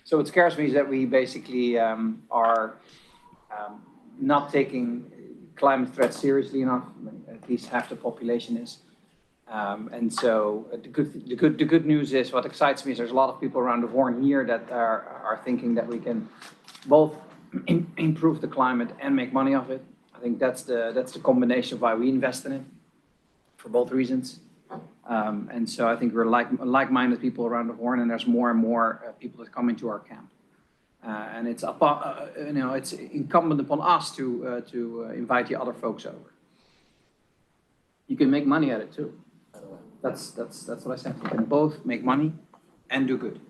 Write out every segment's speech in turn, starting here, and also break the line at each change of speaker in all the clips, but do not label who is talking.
So what scares me is that we basically are not taking climate threat seriously enough. At least half the population is. And so the good news is, what excites me is there's a lot of people around the horn here that are thinking that we can both improve the climate and make money off it. I think that's the combination of why we invest in it, for both reasons. And so I think we're like-minded people around the horn, and there's more and more people that come into our camp. And it's it's incumbent upon us to invite the other folks over. You can make money at it too. That's what I said. You can both make money and do good.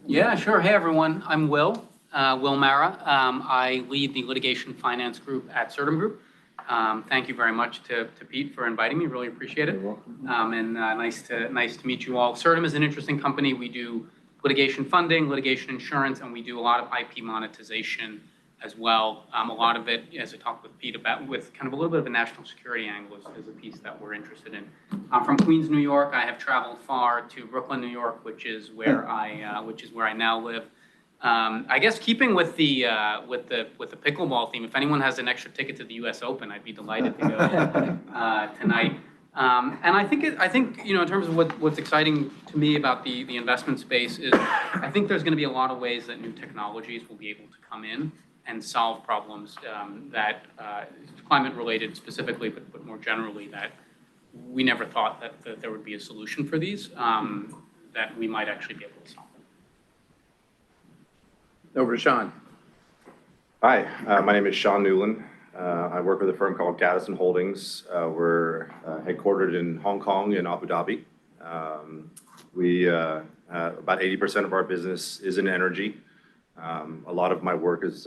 Yeah, sure. Hey, everyone. I'm Will Mara. I lead the litigation finance group at Certum Group. Thank you very much to Pete for inviting me. Really appreciate it.
You're welcome.
And nice to meet you all. Certum is an interesting company. We do litigation funding, litigation insurance, and we do a lot of IP monetization as well. A lot of it, as I talked with Pete about, with kind of a little bit of a national security angle is a piece that we're interested in. From Queens, New York, I have traveled far to Brooklyn, New York, which is where I now live. I guess keeping with the pickleball theme, if anyone has an extra ticket to the U.S. Open, I'd be delighted to go tonight. And I think in terms of what's exciting to me about the investment space is I think there's going to be a lot of ways that new technologies will be able to come in and solve problems that climate related specifically, but more generally that we never thought that there would be a solution for these that we might actually be able to solve.
Over to Sean.
Hi, my name is Sean Newland. I work with a firm called Gaddison Holdings. We're headquartered in Hong Kong and Abu Dhabi. About 80% of our business is in energy. A lot of my work is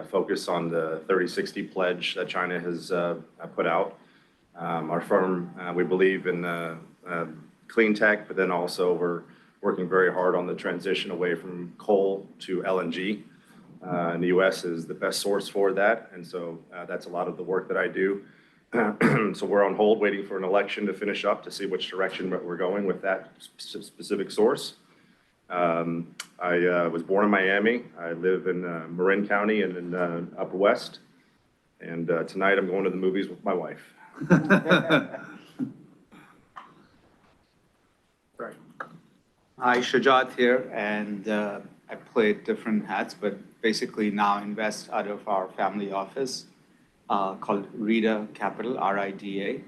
focused on the 30/60 pledge that China has put out. Our firm, we believe in clean tech, but then also we're working very hard on the transition away from coal to LNG. And the U.S. is the best source for that, and so that's a lot of the work that I do. So we're on hold waiting for an election to finish up to see which direction we're going with that specific source. I was born in Miami. I live in Marin County and in Upper West. And tonight I'm going to the movies with my wife.
Right.
Hi, Shajat here, and I play different hats, but basically now invest out of our family office called Rida Capital, R-I-D-A.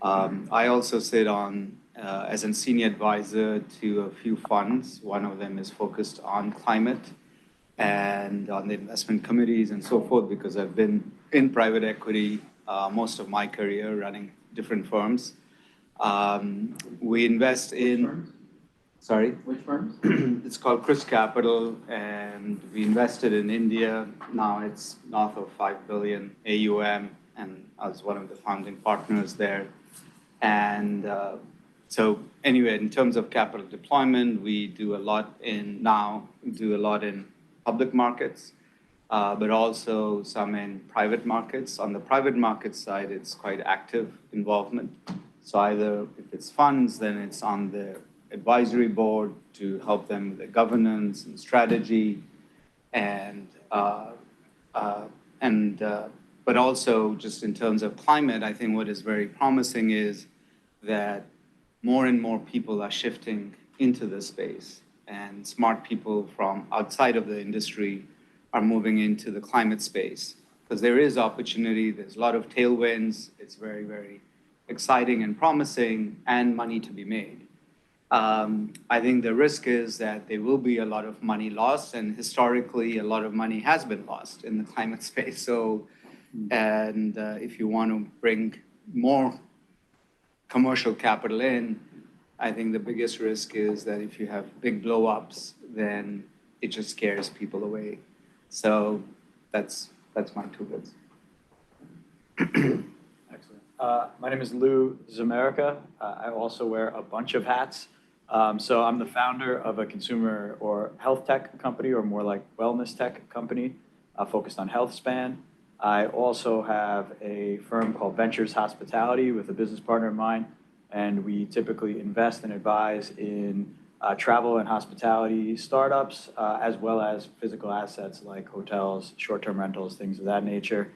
I also sit on as a senior advisor to a few funds. One of them is focused on climate and on the investment committees and so forth, because I've been in private equity most of my career running different firms. We invest in... Sorry?
Which firms?
It's called Chris Capital, and we invested in India. Now it's north of 5 billion AUM, and I was one of the founding partners there. And so anyway, in terms of capital deployment, we do a lot in public markets, but also some in private markets. On the private market side, it's quite active involvement. So either if it's funds, then it's on the advisory board to help them with the governance and strategy, but also just in terms of climate, I think what is very promising is that more and more people are shifting into this space, and smart people from outside of the industry are moving into the climate space because there is opportunity. There's a lot of tailwinds. It's very, very exciting and promising, and money to be made. I think the risk is that there will be a lot of money lost, and historically, a lot of money has been lost in the climate space. So, and if you want to bring more commercial capital in, I think the biggest risk is that if you have big blow-ups, then it just scares people away. So that's my 2 bits.
Excellent. My name is Lou Zamerica. I also wear a bunch of hats. So I'm the founder of a consumer or health tech company, or more like wellness tech company, focused on health span. I also have a firm called Ventures Hospitality with a business partner of mine, and we typically invest and advise in travel and hospitality startups, as well as physical assets like hotels, short-term rentals, things of that nature.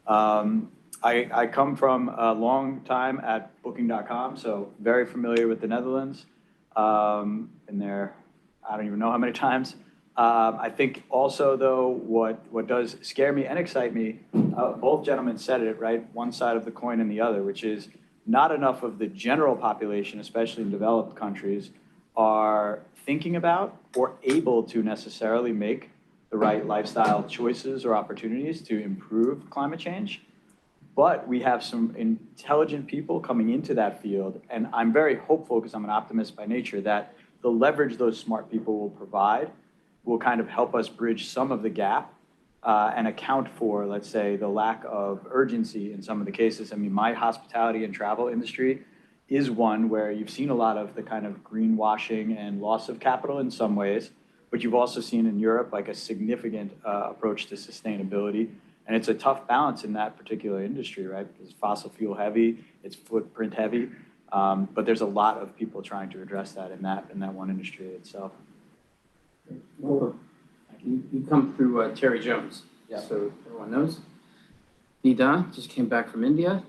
I come from a long time at Booking.com, so very familiar with the Netherlands. Been there, I don't even know how many times. I think also, though, what does scare me and excite me, both gentlemen said it, right? One side of the coin and the other, which is not enough of the general population, especially in developed countries, are thinking about or able to necessarily make the right lifestyle choices or opportunities to improve climate change. But we have some intelligent people coming into that field, and I'm very hopeful, because I'm an optimist by nature, that the leverage those smart people will provide will kind of help us bridge some of the gap and account for, let's say, the lack of urgency in some of the cases. I mean, my hospitality and travel industry is one where you've seen a lot of the kind of greenwashing and loss of capital in some ways, but you've also seen in Europe like a significant approach to sustainability. And it's a tough balance in that particular industry, right? Because fossil fuel heavy, it's footprint heavy, but there's a lot of people trying to address that in that one industry itself.
Well, you come through Terry Jones,
Yeah.
so everyone knows. Nida just came back from India.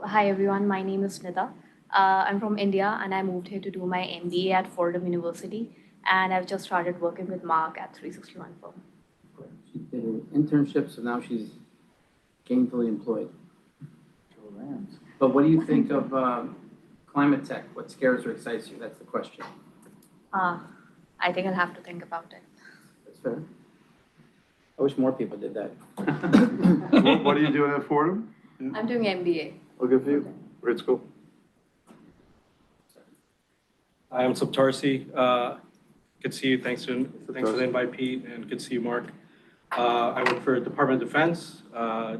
Hi everyone, my name is Nida. I'm from India and I moved here to do my MBA at Fordham University, and I've just started working with Mark at 361 firm.
She did an internship, so now she's gainfully employed. But what do you think of climate tech? What scares or excites you? That's the question.
I think I'll have to think about it.
That's fair. I wish more people did that.
What are you doing at Fordham?
I'm doing MBA.
Oh, good for you. Great school.
Hi, I'm Septarsi. Good to see you. Thanks for the invite, Pete, and good to see you, Mark. I work for Department of Defense,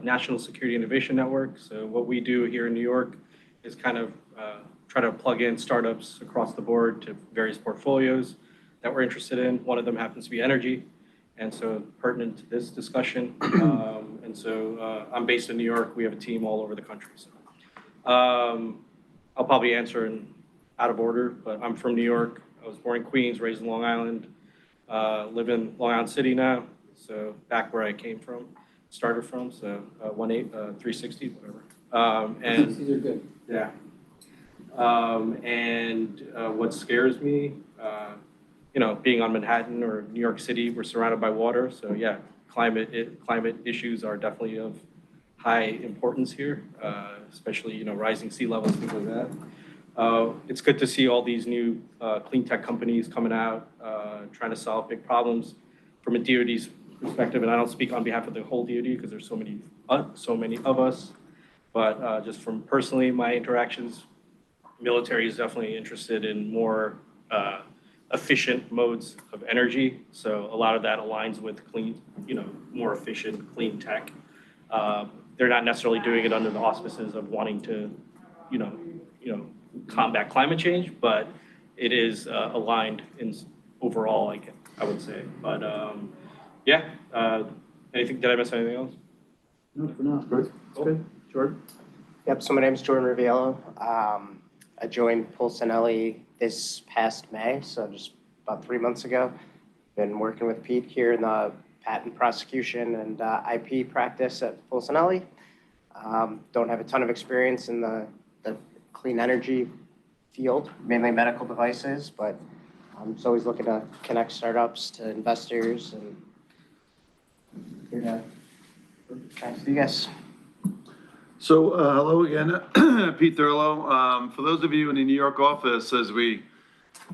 National Security Innovation Network. So what we do here in New York is kind of try to plug in startups across the board to various portfolios that we're interested in. One of them happens to be energy, and so pertinent to this discussion. I'm based in New York. We have a team all over the country. So I'll probably answer in out of order, but I'm from New York. I was born in Queens, raised in Long Island, live in Long Island City now. So back where I came from, started from, so 360, whatever.
These are good.
Yeah. What scares me, being on Manhattan or New York City, we're surrounded by water. So yeah, climate issues are definitely of high importance here, especially, rising sea levels, things like that. It's good to see all these new clean tech companies coming out, trying to solve big problems from a DoD's perspective. And I don't speak on behalf of the whole DoD because there's so many of us. But just from personally, my interactions, military is definitely interested in more efficient modes of energy. So a lot of that aligns with clean, more efficient, clean tech. They're not necessarily doing it under the auspices of wanting to, combat climate change, but it is aligned in overall, I would say. But did I miss anything else?
No, for now. Good. It's good. Jordan?
Yep, so my name is Jordan Riviello. I joined Pulsanelli this past May, so just about 3 months ago. Been working with Pete here in the patent prosecution and IP practice at Pulsanelli. Don't have a ton of experience in the clean energy field, mainly medical devices, but I'm just always looking to connect startups to investors and here to thanks to you guys.
So hello again, Pete Thurlow. For those of you in the New York office, as we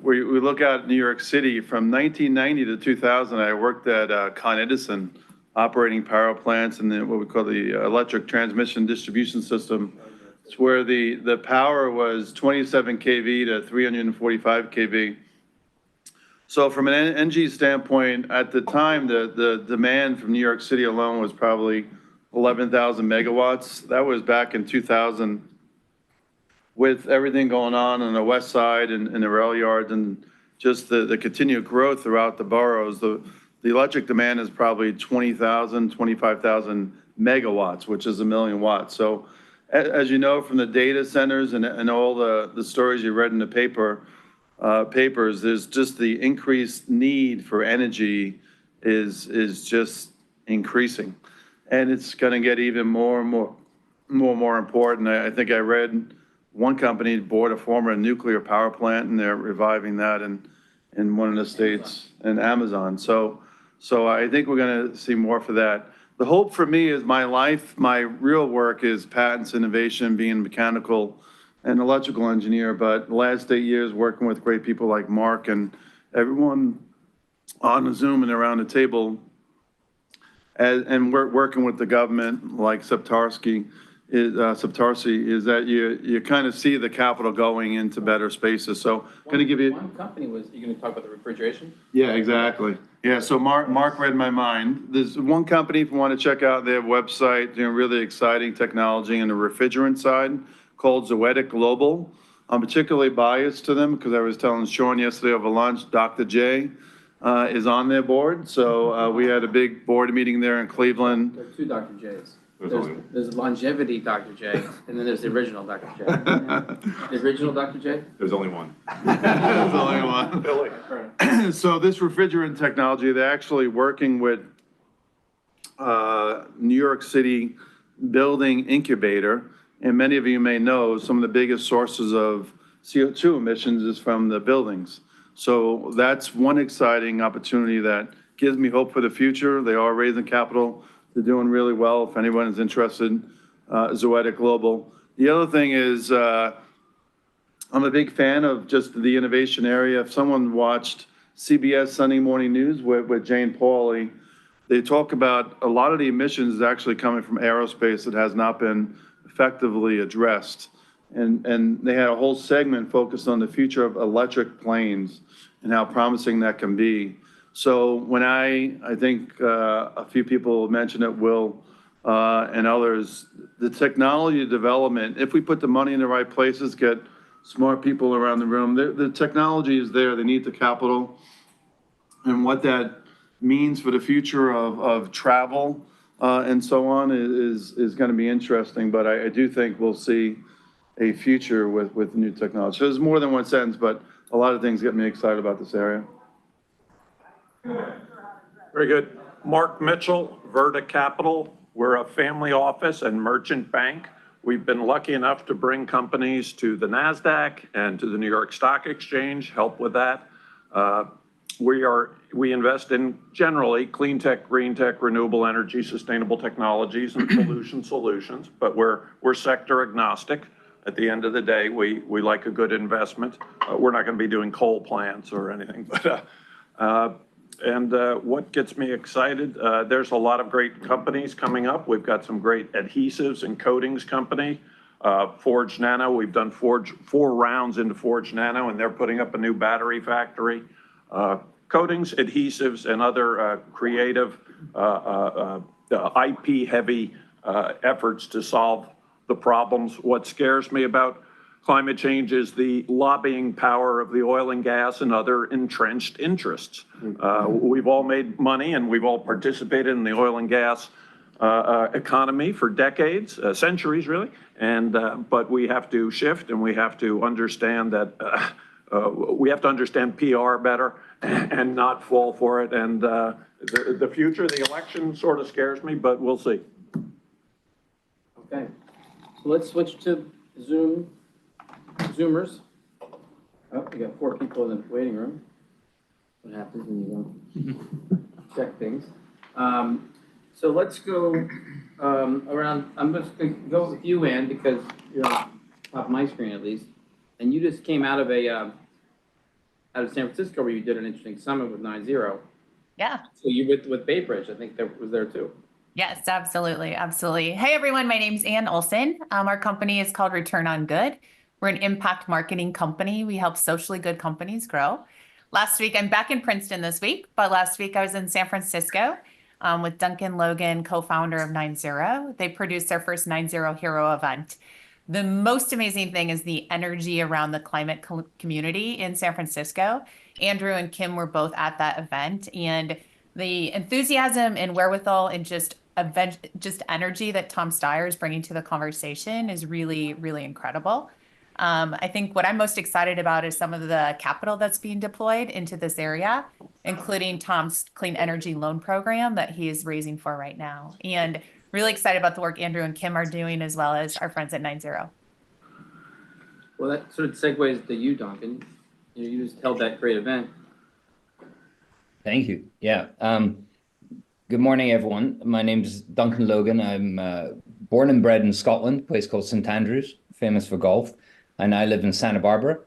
look at New York City, from 1990 to 2000, I worked at Con Edison, operating power plants and what we call the electric transmission distribution system. It's where the power was 27 kV to 345 kV. So from an NG standpoint, at the time, the demand from New York City alone was probably 11,000 megawatts. That was back in 2000. With everything going on the west side and the rail yards and just the continued growth throughout the boroughs, the electric demand is probably 20,000, 25,000 megawatts, which is 1 million watts. So as you know from the data centers and all the stories you read in the paper, papers, there's just the increased need for energy is just increasing. And it's going to get even more and more important. I think I read one company bought a former nuclear power plant, and they're reviving that in one of the states, in Amazon. So I think we're going to see more for that. The hope for me is my real work is patents, innovation, being a mechanical and electrical engineer, but the last 8 years working with great people like Mark and everyone on the Zoom and around the table, and we're working with the government like Septarsi, is that you kind of see the capital going into better spaces. So going to give you.
One company was, you're going to talk about the refrigeration?
Yeah, exactly. Yeah, so Mark read my mind. There's one company, if you want to check out their website, doing really exciting technology in the refrigerant side called Zoetic Global. I'm particularly biased to them because I was telling Sean yesterday over lunch, Dr. J is on their board. So we had a big board meeting there in Cleveland.
There are two Dr. J's. There's longevity Dr. J, and then there's the original Dr. J. The original Dr. J?
There's only one.
There's only one. So this refrigerant technology, they're actually working with New York City Building Incubator. And many of you may know some of the biggest sources of CO2 emissions is from the buildings. So that's one exciting opportunity that gives me hope for the future. They are raising capital. They're doing really well. If anyone is interested, Zoetic Global. The other thing is I'm a big fan of just the innovation area. If someone watched CBS Sunday Morning News with Jane Pauley, they talk about a lot of the emissions is actually coming from aerospace that has not been effectively addressed. And they had a whole segment focused on the future of electric planes and how promising that can be. So when I think a few people mentioned it, Will and others, the technology development, if we put the money in the right places, get smart people around the room, the technology is there, they need the capital. And what that means for the future of travel and so on is going to be interesting. But I do think we'll see a future with new technology. So there's more than one sentence, but a lot of things get me excited about this area.
Very good. Mark Mitchell, Verta Capital. We're a family office and merchant bank. We've been lucky enough to bring companies to the NASDAQ and to the New York Stock Exchange, help with that. We invest in generally clean tech, green tech, renewable energy, sustainable technologies, and pollution solutions, but we're sector agnostic. At the end of the day, we like a good investment. We're not going to be doing coal plants or anything, but what gets me excited, there's a lot of great companies coming up. We've got some great adhesives and coatings company. Forge Nano, we've done four rounds into Forge Nano, and they're putting up a new battery factory. Coatings, adhesives, and other creative IP-heavy efforts to solve the problems. What scares me about climate change is the lobbying power of the oil and gas and other entrenched interests. We've all made money and we've all participated in the oil and gas economy for decades, centuries really, but we have to shift and we have to understand that we have to understand PR better and not fall for it. And the future, the election sort of scares me, but we'll see.
Okay, so let's switch to Zoomers. Oh, we got 4 people in the waiting room. What happens when you don't check things? So let's go around. I'm just going to go with you, Ann, because you're on top of my screen at least. And you just came out of out of San Francisco where you did an interesting summit with 9-0.
Yeah.
So you with Bay Bridge, I think that was there too.
Yes, absolutely. Absolutely. Hey, everyone. My name's Ann Olson. Our company is called Return on Good. We're an impact marketing company. We help socially good companies grow. Last week, I'm back in Princeton this week, but last week I was in San Francisco with Duncan Logan, co-founder of 9-0. They produced their first 9-0 Hero event. The most amazing thing is the energy around the climate community in San Francisco. Andrew and Kim were both at that event, and the enthusiasm and wherewithal and just energy that Tom Steyer is bringing to the conversation is really, really incredible. I think what I'm most excited about is some of the capital that's being deployed into this area, including Tom's clean energy loan program that he is raising for right now. And really excited about the work Andrew and Kim are doing, as well as our friends at 90.
Well, that sort of segues to you, Duncan. You just held that great event.
Thank you. Yeah. Good morning, everyone. My name's Duncan Logan. I'm born and bred in Scotland, a place called St Andrews, famous for golf. And I live in Santa Barbara,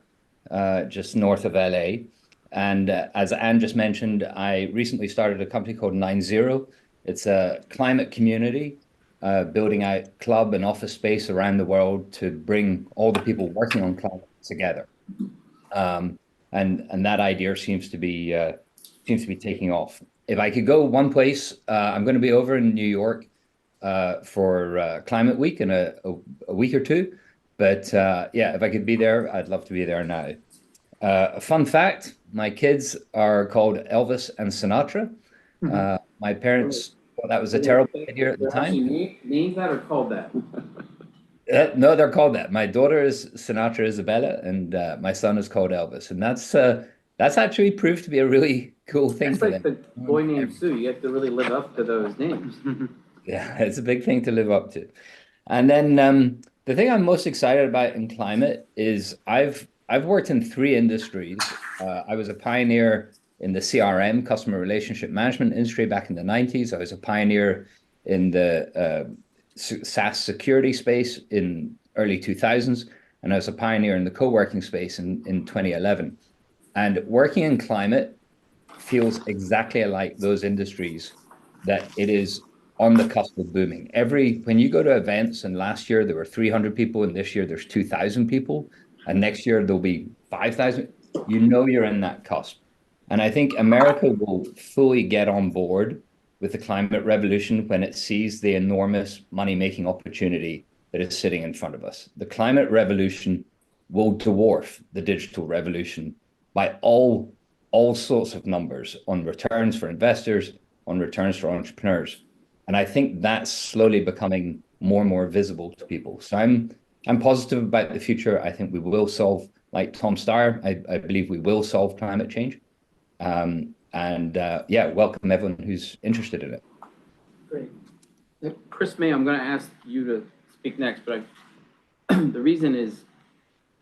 just north of LA. And as Anne just mentioned, I recently started a company called 90. It's a climate community, building out club and office space around the world to bring all the people working on climate together. And that idea seems to be taking off. If I could go one place, I'm going to be over in New York for Climate Week in a week or two. But yeah, if I could be there, I'd love to be there now. A fun fact, my kids are called Elvis and Sinatra. My parents thought that was a terrible idea at the time.
Actually named that or called that?
No, they're called that. My daughter is Sinatra Isabella, and my son is called Elvis. And that's actually proved to be a really cool thing
It's
for
like
them.
the boy named Sue. You have to really live up to those names.
Yeah, it's a big thing to live up to. And then the thing I'm most excited about in climate is I've worked in 3 industries. I was a pioneer in the CRM, customer relationship management industry back in the 90s. I was a pioneer in the SaaS security space in early 2000s. And I was a pioneer in the co-working space in 2011. And working in climate feels exactly like those industries, that it is on the cusp of booming. When you go to events, and last year there were 300 people, and this year there's 2,000 people, and next year there'll be 5,000, you know you're in that cusp. And I think America will fully get on board with the climate revolution when it sees the enormous money-making opportunity that is sitting in front of us. The climate revolution will dwarf the digital revolution by all sorts of numbers on returns for investors, on returns for entrepreneurs. And I think that's slowly becoming more and more visible to people. So I'm positive about the future. I think we will solve, like Tom Steyer, I believe we will solve climate change. Yeah, welcome everyone who's interested in it.
Great. Chris May, I'm going to ask you to speak next, but the reason is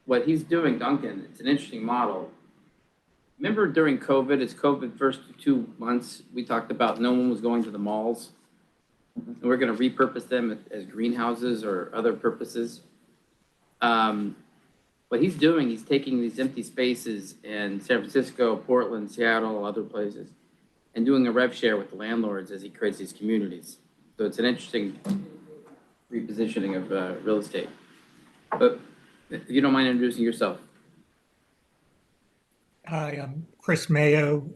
what he's doing, Duncan, it's an interesting model. Remember during COVID, it's COVID first 2 months, we talked about no one was going to the malls. And we're going to repurpose them as greenhouses or other purposes. What he's doing, he's taking these empty spaces in San Francisco, Portland, Seattle, other places, and doing a rev share with the landlords as he creates these communities. So it's an interesting repositioning of real estate. But if you don't mind introducing yourself.
Hi, I'm Chris Mayo,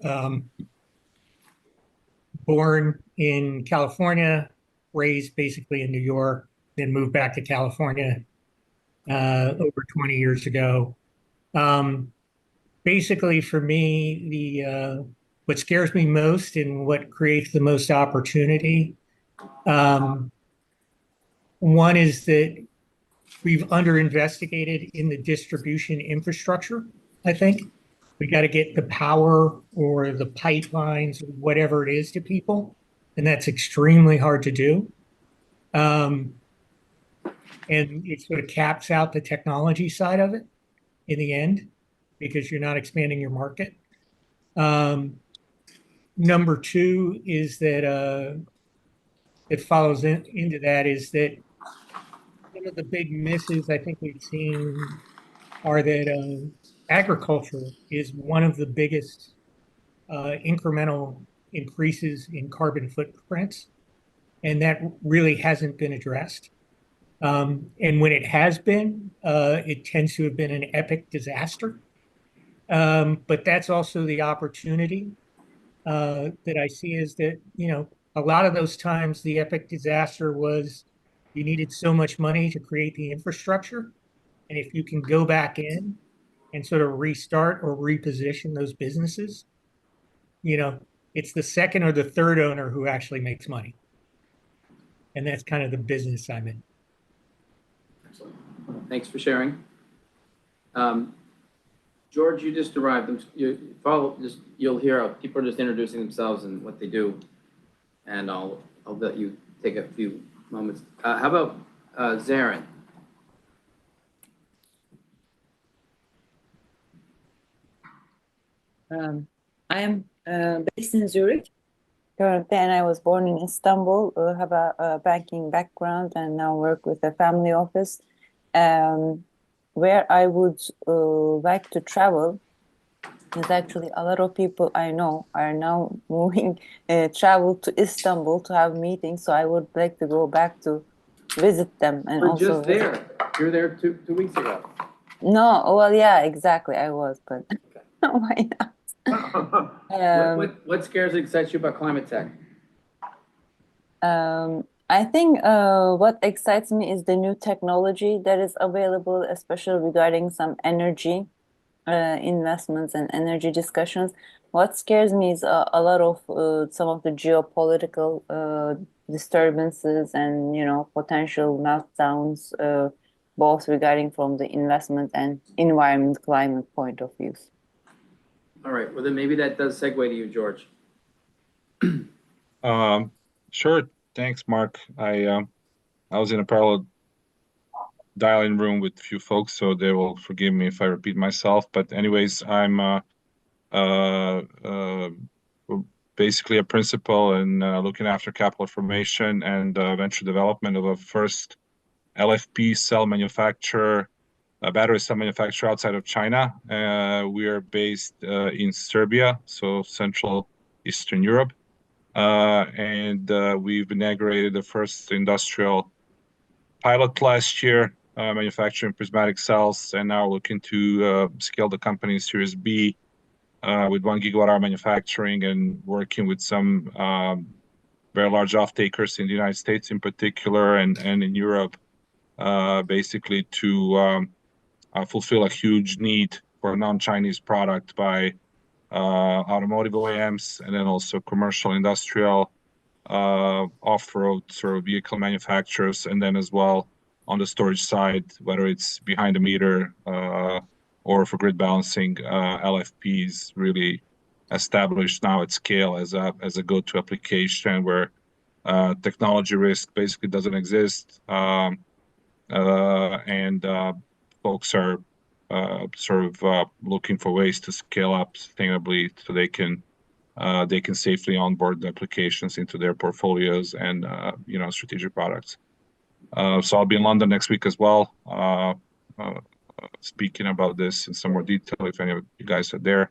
born in California, raised basically in New York, then moved back to California over 20 years ago. Basically, for me, what scares me most and what creates the most opportunity, one is that we've underinvestigated in the distribution infrastructure, I think. We got to get the power or the pipelines or whatever it is to people, and that's extremely hard to do. And it sort of caps out the technology side of it in the end because you're not expanding your market. Number 2 is that it follows into that is that one of the big misses I think we've seen are that agriculture is one of the biggest incremental increases in carbon footprints, and that really hasn't been addressed. And when it has been, it tends to have been an epic disaster. But that's also the opportunity that I see is that, a lot of those times the epic disaster was you needed so much money to create the infrastructure. And if you can go back in and sort of restart or reposition those businesses, it's the second or the third owner who actually makes money. And that's kind of the business I'm in.
Excellent. Thanks for sharing. George, you just arrived. You'll hear how people are just introducing themselves and what they do. And I'll let you take a few moments. How about Zarin?
I am based in Zurich currently, and I was born in Istanbul. Have a banking background and now work with a family office. Where I would like to travel is actually a lot of people I know are now moving, travel to Istanbul to have meetings. So I would like to go back to visit them and
We're
also
just there. You were there two weeks ago.
No, well, yeah, exactly. I was, but why not?
What scares and excites you about climate tech?
I think what excites me is the new technology that is available, especially regarding some energy investments and energy discussions. What scares me is a lot of some of the geopolitical disturbances and potential meltdowns, both regarding from the investment and environment climate point of views.
All right. Well, then maybe that does segue to you, George.
Sure. Thanks, Mark. I was in a parallel dial-in room with a few folks, so they will forgive me if I repeat myself. But anyways, I'm basically a principal in looking after capital formation and venture development of a first LFP cell manufacturer, a battery cell manufacturer outside of China. We are based in Serbia, so Central Eastern Europe. And we've inaugurated the first industrial pilot last year, manufacturing prismatic cells, and now looking to scale the company in Series B with 1 gigawatt-hour manufacturing and working with some very large off-takers in the United States in particular and in Europe, basically to fulfill a huge need for a non-Chinese product by automotive OEMs and then also commercial, industrial, off-road sort of vehicle manufacturers, and then as well on the storage side, whether it's behind the meter or for grid balancing, LFPs really established now at scale as a go-to application where technology risk basically doesn't exist, and folks are sort of looking for ways to scale up sustainably so they can safely onboard the applications into their portfolios and strategic products. So I'll be in London next week as well, speaking about this in some more detail if any of you guys are there.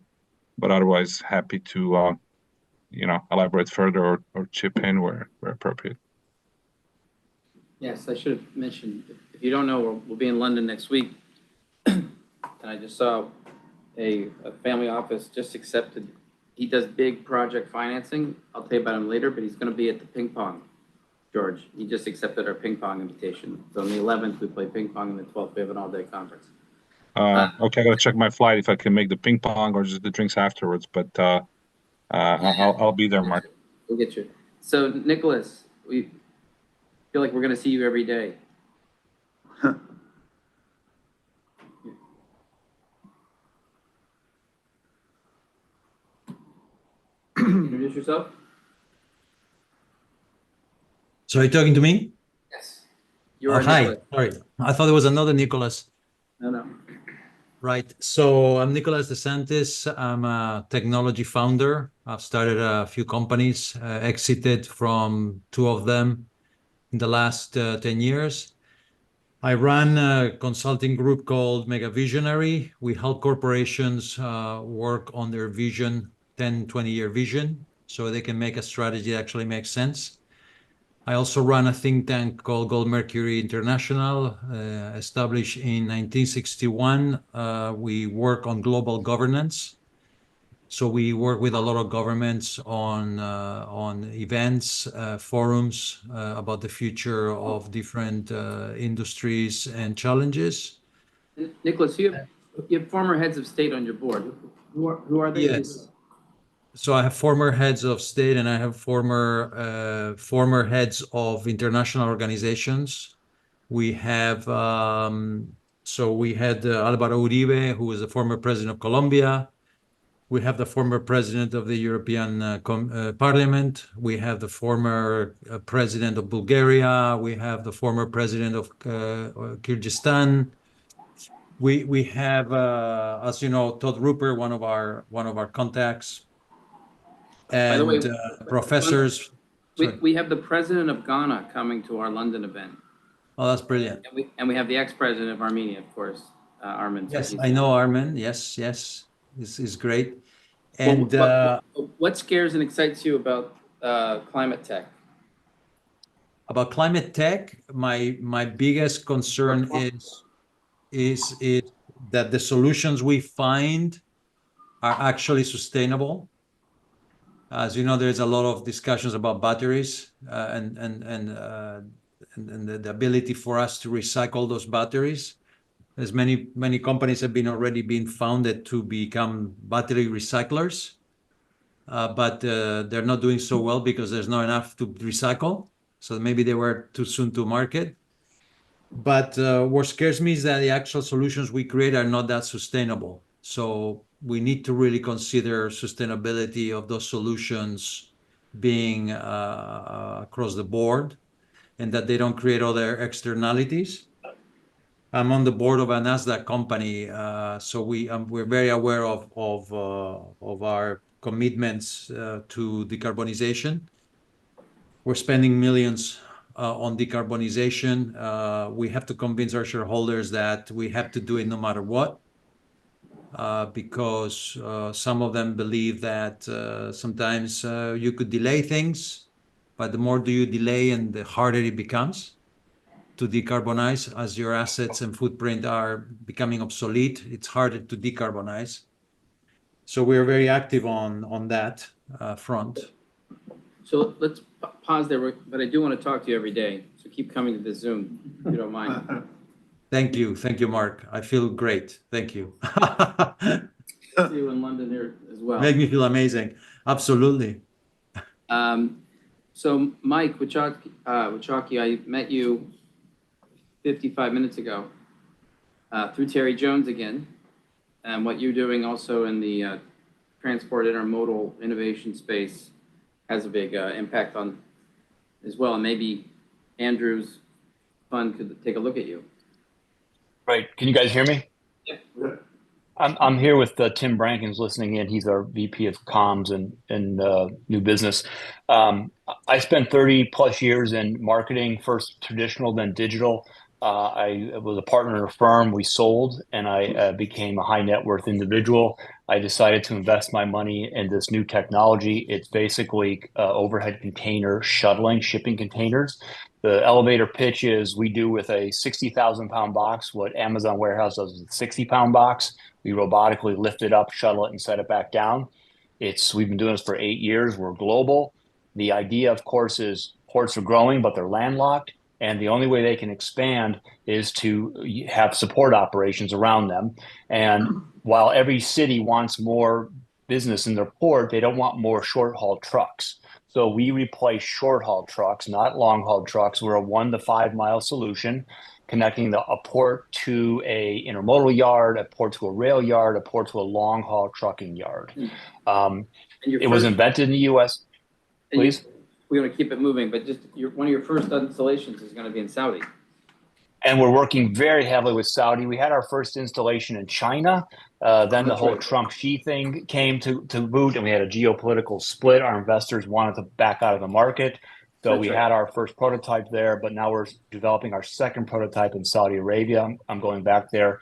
But otherwise, happy to elaborate further or chip in where appropriate.
Yes, I should have mentioned. If you don't know, we'll be in London next week. And I just saw a family office just accepted. He does big project financing. I'll tell you about him later, but he's going to be at the ping pong, George. He just accepted our ping pong invitation. So on the 11th, we play ping pong, and the 12th, we have an all-day conference.
Okay, I got to check my flight if I can make the ping pong or just the drinks afterwards, but I'll be there, Mark.
We'll get you. So, Nicholas, we feel like we're going to see you every day. Introduce yourself.
So are you talking to me?
Yes.
Hi. Nicholas. Sorry. I thought there was another Nicholas.
No.
Right. So I'm Nicholas DeSantis. I'm a technology founder. I've started a few companies, exited from 2 of them in the last 10 years. I run a consulting group called Mega Visionary. We help corporations work on their vision, 10, 20-year vision, so they can make a strategy that actually makes sense. I also run a think tank called Gold Mercury International, established in 1961. We work on global governance. So we work with a lot of governments on events, forums about the future of different industries and challenges.
Nicholas, you have former heads of state on your board. Who are they?
Yes. So I have former heads of state and I have former heads of international organizations. We have So we had Álvaro Uribe, who was the former president of Colombia. We have the former president of the European Parliament. We have the former president of Bulgaria. We have the former president of Kyrgyzstan. We have, as you know, Todd Rupert, one of our contacts,
By the way,
and professors.
we have the president of Ghana coming to our London event.
Oh, that's brilliant.
And we have the ex-president of Armenia, of course, Armen.
Yes, I know Armen. Yes, this is great. And
what scares and excites you about climate tech?
About climate tech, my biggest concern is that the solutions we find are actually sustainable. As you know, there's a lot of discussions about batteries and the ability for us to recycle those batteries. There's many companies have already been founded to become battery recyclers, but they're not doing so well because there's not enough to recycle. So maybe they were too soon to market. But what scares me is that the actual solutions we create are not that sustainable. So we need to really consider sustainability of those solutions being across the board, and that they don't create other externalities. I'm on the board of a NASDAQ company, so we're very aware of our commitments to decarbonization. We're spending millions on decarbonization. We have to convince our shareholders that we have to do it no matter what, because some of them believe that sometimes you could delay things, but the more you delay and the harder it becomes to decarbonize as your assets and footprint are becoming obsolete. It's harder to decarbonize. So we're very active on that front.
So let's pause there, but I do want to talk to you every day. So keep coming to this Zoom, if you don't mind.
Thank you, Mark. I feel great. Thank you.
See you in London here as well.
Make me feel amazing. Absolutely.
So Mike Wachaki, I met you 55 minutes ago through Terry Jones again, and what you're doing also in the transport intermodal innovation space has a big impact on as well. And maybe Andrew's fund could take a look at you.
Right. Can you guys hear me?
Yeah.
I'm here with Tim Brankins listening in. He's our VP of comms and new business. I spent 30 plus years in marketing, first traditional, then digital. I was a partner in a firm. We sold, and I became a high net worth individual. I decided to invest my money in this new technology. It's basically overhead container shuttling, shipping containers. The elevator pitch is we do with a 60,000 pound box what Amazon warehouse does with a 60-pound box. We robotically lift it up, shuttle it, and set it back down. We've been doing this for 8 years. We're global. The idea, of course, is ports are growing, but they're landlocked. And the only way they can expand is to have support operations around them. And while every city wants more business in their port, they don't want more short-haul trucks. So we replace short-haul trucks, not long-haul trucks. We're a 1 to 5 mile solution, connecting a port to a intermodal yard, a port to a rail yard, a port to a long-haul trucking yard. It was invented in the U.S. Please.
We're going to keep it moving, but just one of your first installations is going to be in Saudi.
And we're working very heavily with Saudi. We had our first installation in China. Then the whole Trump-Xi thing came to boot, and we had a geopolitical split. Our investors wanted to back out of the market. So we had our first prototype there, but now we're developing our second prototype in Saudi Arabia. I'm going back there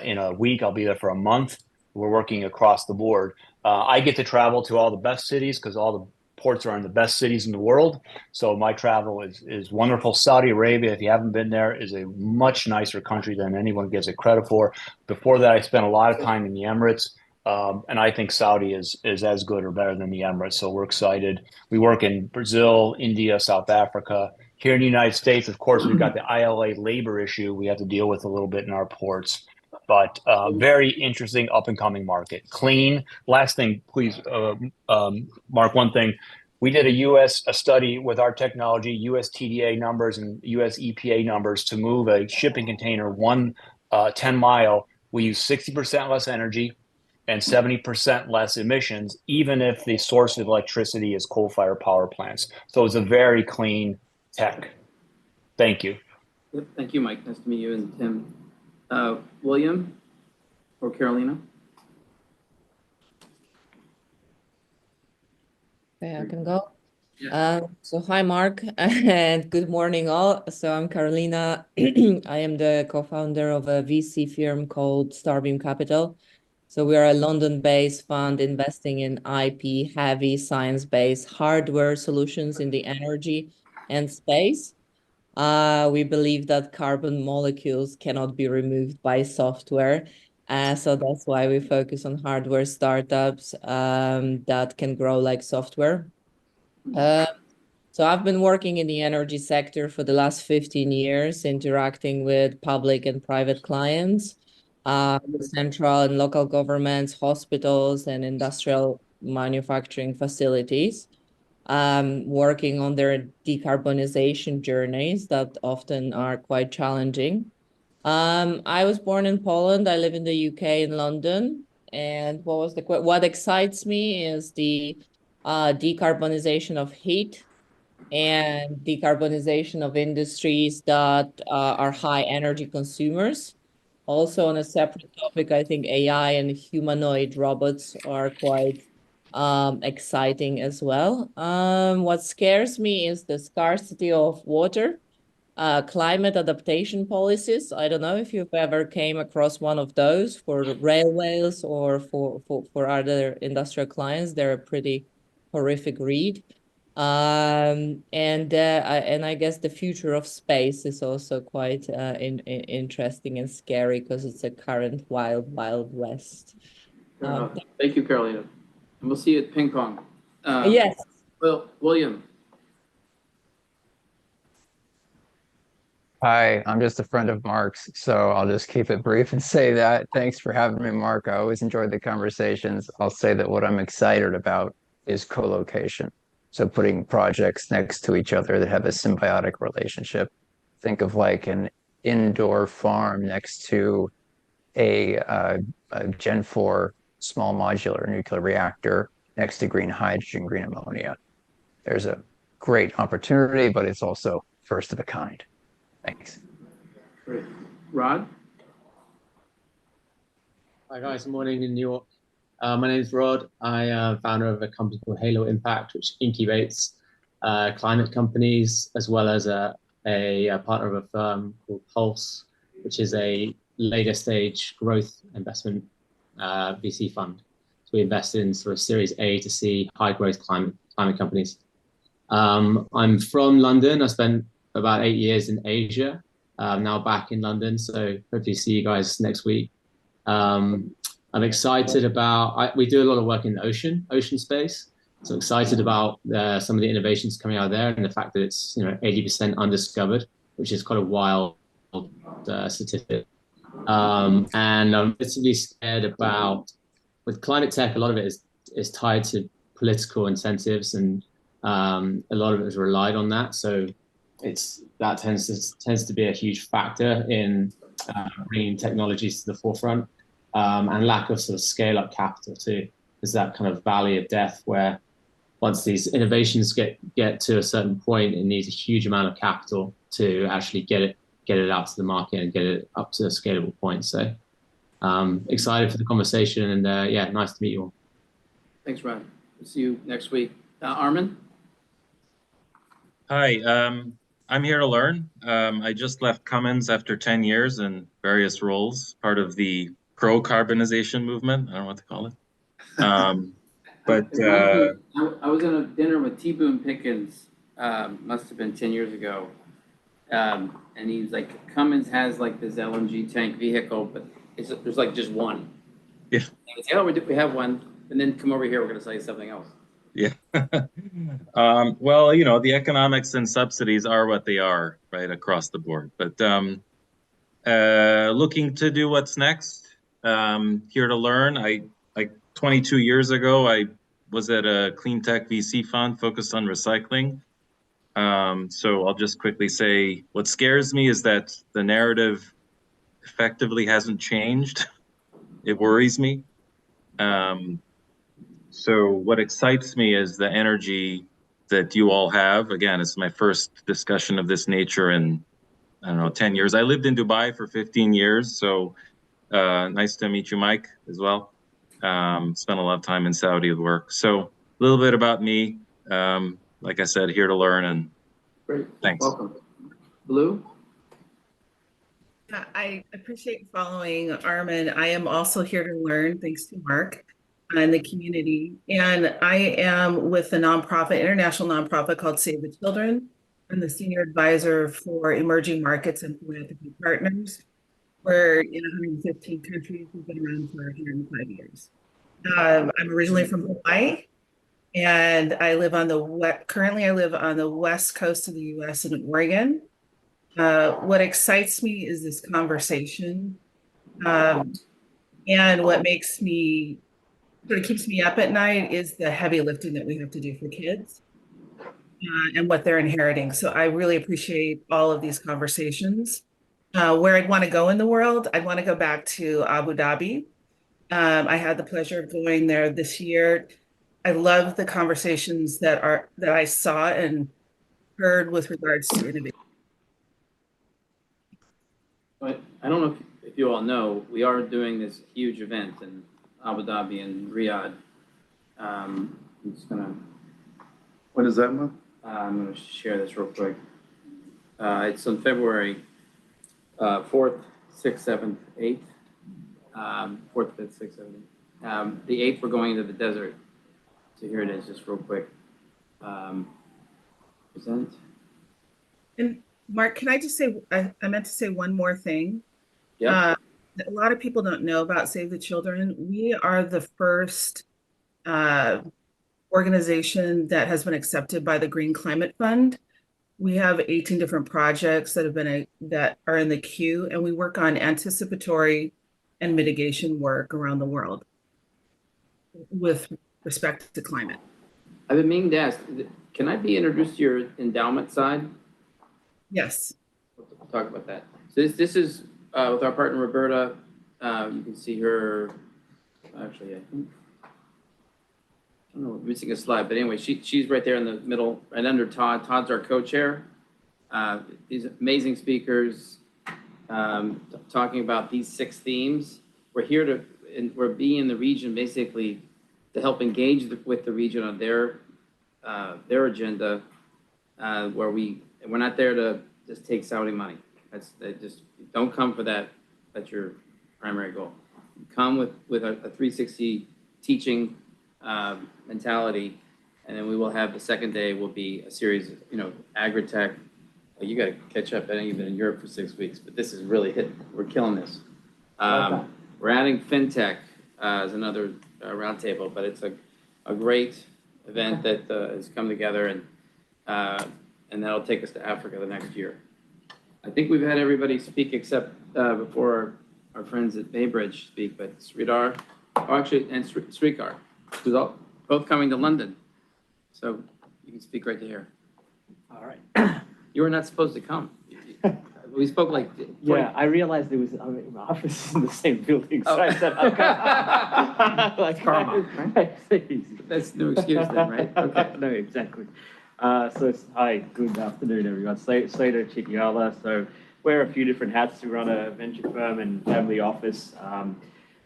in a week. I'll be there for a month. We're working across the board. I get to travel to all the best cities because all the ports are in the best cities in the world. So my travel is wonderful. Saudi Arabia, if you haven't been there, is a much nicer country than anyone gives it credit for. Before that, I spent a lot of time in the Emirates. And I think Saudi is as good or better than the Emirates. So we're excited. We work in Brazil, India, South Africa. Here in the United States, of course, we've got the ILA labor issue we have to deal with a little bit in our ports. But very interesting up and coming market. Clean. Last thing, please, Mark, one thing. We did a study with our technology, US TDA numbers and US EPA numbers to move a shipping container 1 10 Mile, we use 60% less energy and 70% less emissions, even if the source of electricity is coal-fired power plants. So it's a very clean tech. Thank you.
Yep, thank you, Mike. Nice to meet you and Tim. William or Carolina?
Okay, I can go. So hi, Mark, and good morning, all. So I'm Carolina. I am the co-founder of a VC firm called Starbeam Capital. So we are a London-based fund investing in IP-heavy, science-based hardware solutions in the energy and space. We believe that carbon molecules cannot be removed by software. So that's why we focus on hardware startups that can grow like software. So I've been working in the energy sector for the last 15 years, interacting with public and private clients, with central and local governments, hospitals, and industrial manufacturing facilities, working on their decarbonization journeys that often are quite challenging. I was born in Poland. I live in the UK in London. And what excites me is the decarbonization of heat and decarbonization of industries that are high energy consumers. Also, on a separate topic, I think AI and humanoid robots are quite exciting as well. What scares me is the scarcity of water, climate adaptation policies. I don't know if you've ever came across one of those for railways or for other industrial clients. They're a pretty horrific read. And I guess the future of space is also quite interesting and scary because it's a current wild west.
Thank you, Carolina. And we'll see you at ping pong.
Yes.
Well, William.
Hi, I'm just a friend of Mark's, so I'll just keep it brief and say that. Thanks for having me, Mark. I always enjoy the conversations. I'll say that what I'm excited about is co-location. So putting projects next to each other that have a symbiotic relationship. Think of like an indoor farm next to a Gen 4 small modular nuclear reactor next to green hydrogen, green ammonia. There's a great opportunity, but it's also first of a kind. Thanks.
Great. Rod?
Hi guys, good morning in New York. My name is Rod. I am founder of a company called Halo Impact, which incubates climate companies, as well as a partner of a firm called Pulse, which is a later stage growth investment VC fund. So we invest in sort of Series A to C high growth climate companies. I'm from London. I spent about 8 years in Asia, now back in London. So hopefully see you guys next week. I'm excited about, we do a lot of work in the ocean space. So excited about some of the innovations coming out there and the fact that it's 80% undiscovered, which is quite a wild statistic. And I'm relatively scared about, with climate tech, a lot of it is tied to political incentives, and a lot of it is relied on that. So that tends to be a huge factor in bringing technologies to the forefront, and lack of sort of scale up capital too. There's that kind of valley of death where once these innovations get to a certain point, it needs a huge amount of capital to actually get it out to the market and get it up to a scalable point. So excited for the conversation, and yeah, nice to meet you all.
Thanks, Rod. We'll see you next week. Armin?
Hi, I'm here to learn. I just left Cummins after 10 years in various roles, part of the pro-carbonization movement. I don't know what to call it. But
I was in a dinner with T. Boone Pickens, must have been 10 years ago. And he was like, Cummins has like this LNG tank vehicle, but there's like just one.
Yeah.
And say, oh, we have one, and then come over here, we're going to sell you something else.
Yeah. Well, the economics and subsidies are what they are, right, across the board. But looking to do what's next, here to learn. Like 22 years ago, I was at a clean tech VC fund focused on recycling. So I'll just quickly say what scares me is that the narrative effectively hasn't changed. It worries me. So what excites me is the energy that you all have. Again, it's my first discussion of this nature in, I don't know, 10 years. I lived in Dubai for 15 years, so nice to meet you, Mike, as well. Spent a lot of time in Saudi with work. So a little bit about me. Like I said, here to learn, and
Great.
thanks.
Welcome. Blue?
I appreciate you following Armin. I am also here to learn, thanks to Mark, and the community. And I am with a nonprofit, international nonprofit called Save the Children. I'm the senior advisor for emerging markets and philanthropy partners. We're in 115 countries. We've been around for 105 years. I'm originally from Hawaii, and I live on currently I live on the west coast of the U.S. in Oregon. What excites me is this conversation. And what makes me, sort of keeps me up at night is the heavy lifting that we have to do for kids and what they're inheriting. So I really appreciate all of these conversations. Where I'd want to go in the world, I'd want to go back to Abu Dhabi. I had the pleasure of going there this year. I love the conversations that I saw and heard with regards to innovation.
But I don't know if you all know, we are doing this huge event in Abu Dhabi and Riyadh. I'm just gonna.
When is that month?
I'm gonna share this real quick. It's on February 4th, 6th, 7th, 8th. 4th, 5th, 6th, 7th. The 8th, we're going into the desert. So here it is, just real quick. Present.
And Mark, can I just say, I meant to say one more thing.
Yeah.
A lot of people don't know about Save the Children. We are the first organization that has been accepted by the Green Climate Fund. We have 18 different projects that are in the queue, and we work on anticipatory and mitigation work around the world with respect to climate.
I've been meaning to ask, can I be introduced to your endowment side?
Yes.
We'll talk about that. So this is with our partner Roberta. You can see her. Actually, I think I don't know, we're missing a slide, but anyway, she's right there in the middle, right under Todd. Todd's our co-chair. These amazing speakers talking about these 6 themes. We're here we're being in the region basically to help engage with the region on their agenda, where we're not there to just take Saudi money. Just don't come for that. That's your primary goal. Come with a 360 teaching mentality, and then we will have the second day will be a series of agri-tech. Well, you got to catch up. I know you've been in Europe for 6 weeks, but this is really hitting. We're killing this. We're adding fintech as another roundtable, but it's a great event that has come together, and that'll take us to Africa the next year. I think we've had everybody speak except before our friends at Baybridge speak, but Sridhar, and Srikar, who's both coming to London. So you can speak right to here.
All right.
You were not supposed to come. We spoke like 20.
Yeah, I realized it was, my office is in the same building, so I said, okay.
Like karma, right? That's no excuse then, right? Okay.
No, exactly. Hi, good afternoon, everyone. Slater Chityala. So wear a few different hats. We run a venture firm and family office.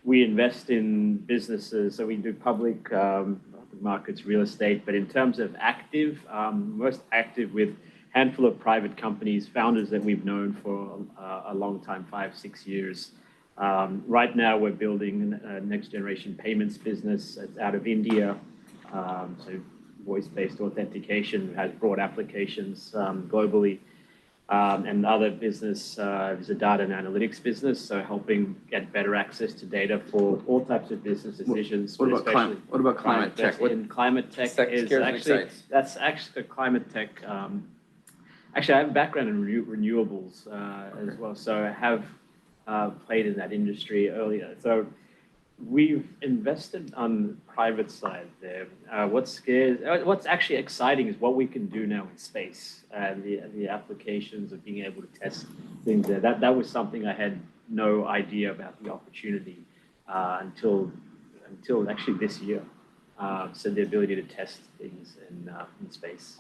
We invest in businesses, so we do public markets, real estate, but in terms of active, most active with handful of private companies, founders that we've known for a long time, 5-6 years. Right now, we're building a next generation payments business. It's out of India. So voice-based authentication has broad applications globally. And other business is a data and analytics business, so helping get better access to data for all types of business decisions.
What about climate tech?
In climate tech is actually, that's actually climate tech. Actually, I have a background in renewables as well, so I have played in that industry earlier. So we've invested on the private side there. What's actually exciting is what we can do now in space and the applications of being able to test things there. That was something I had no idea about the opportunity until actually this year. So the ability to test things in space.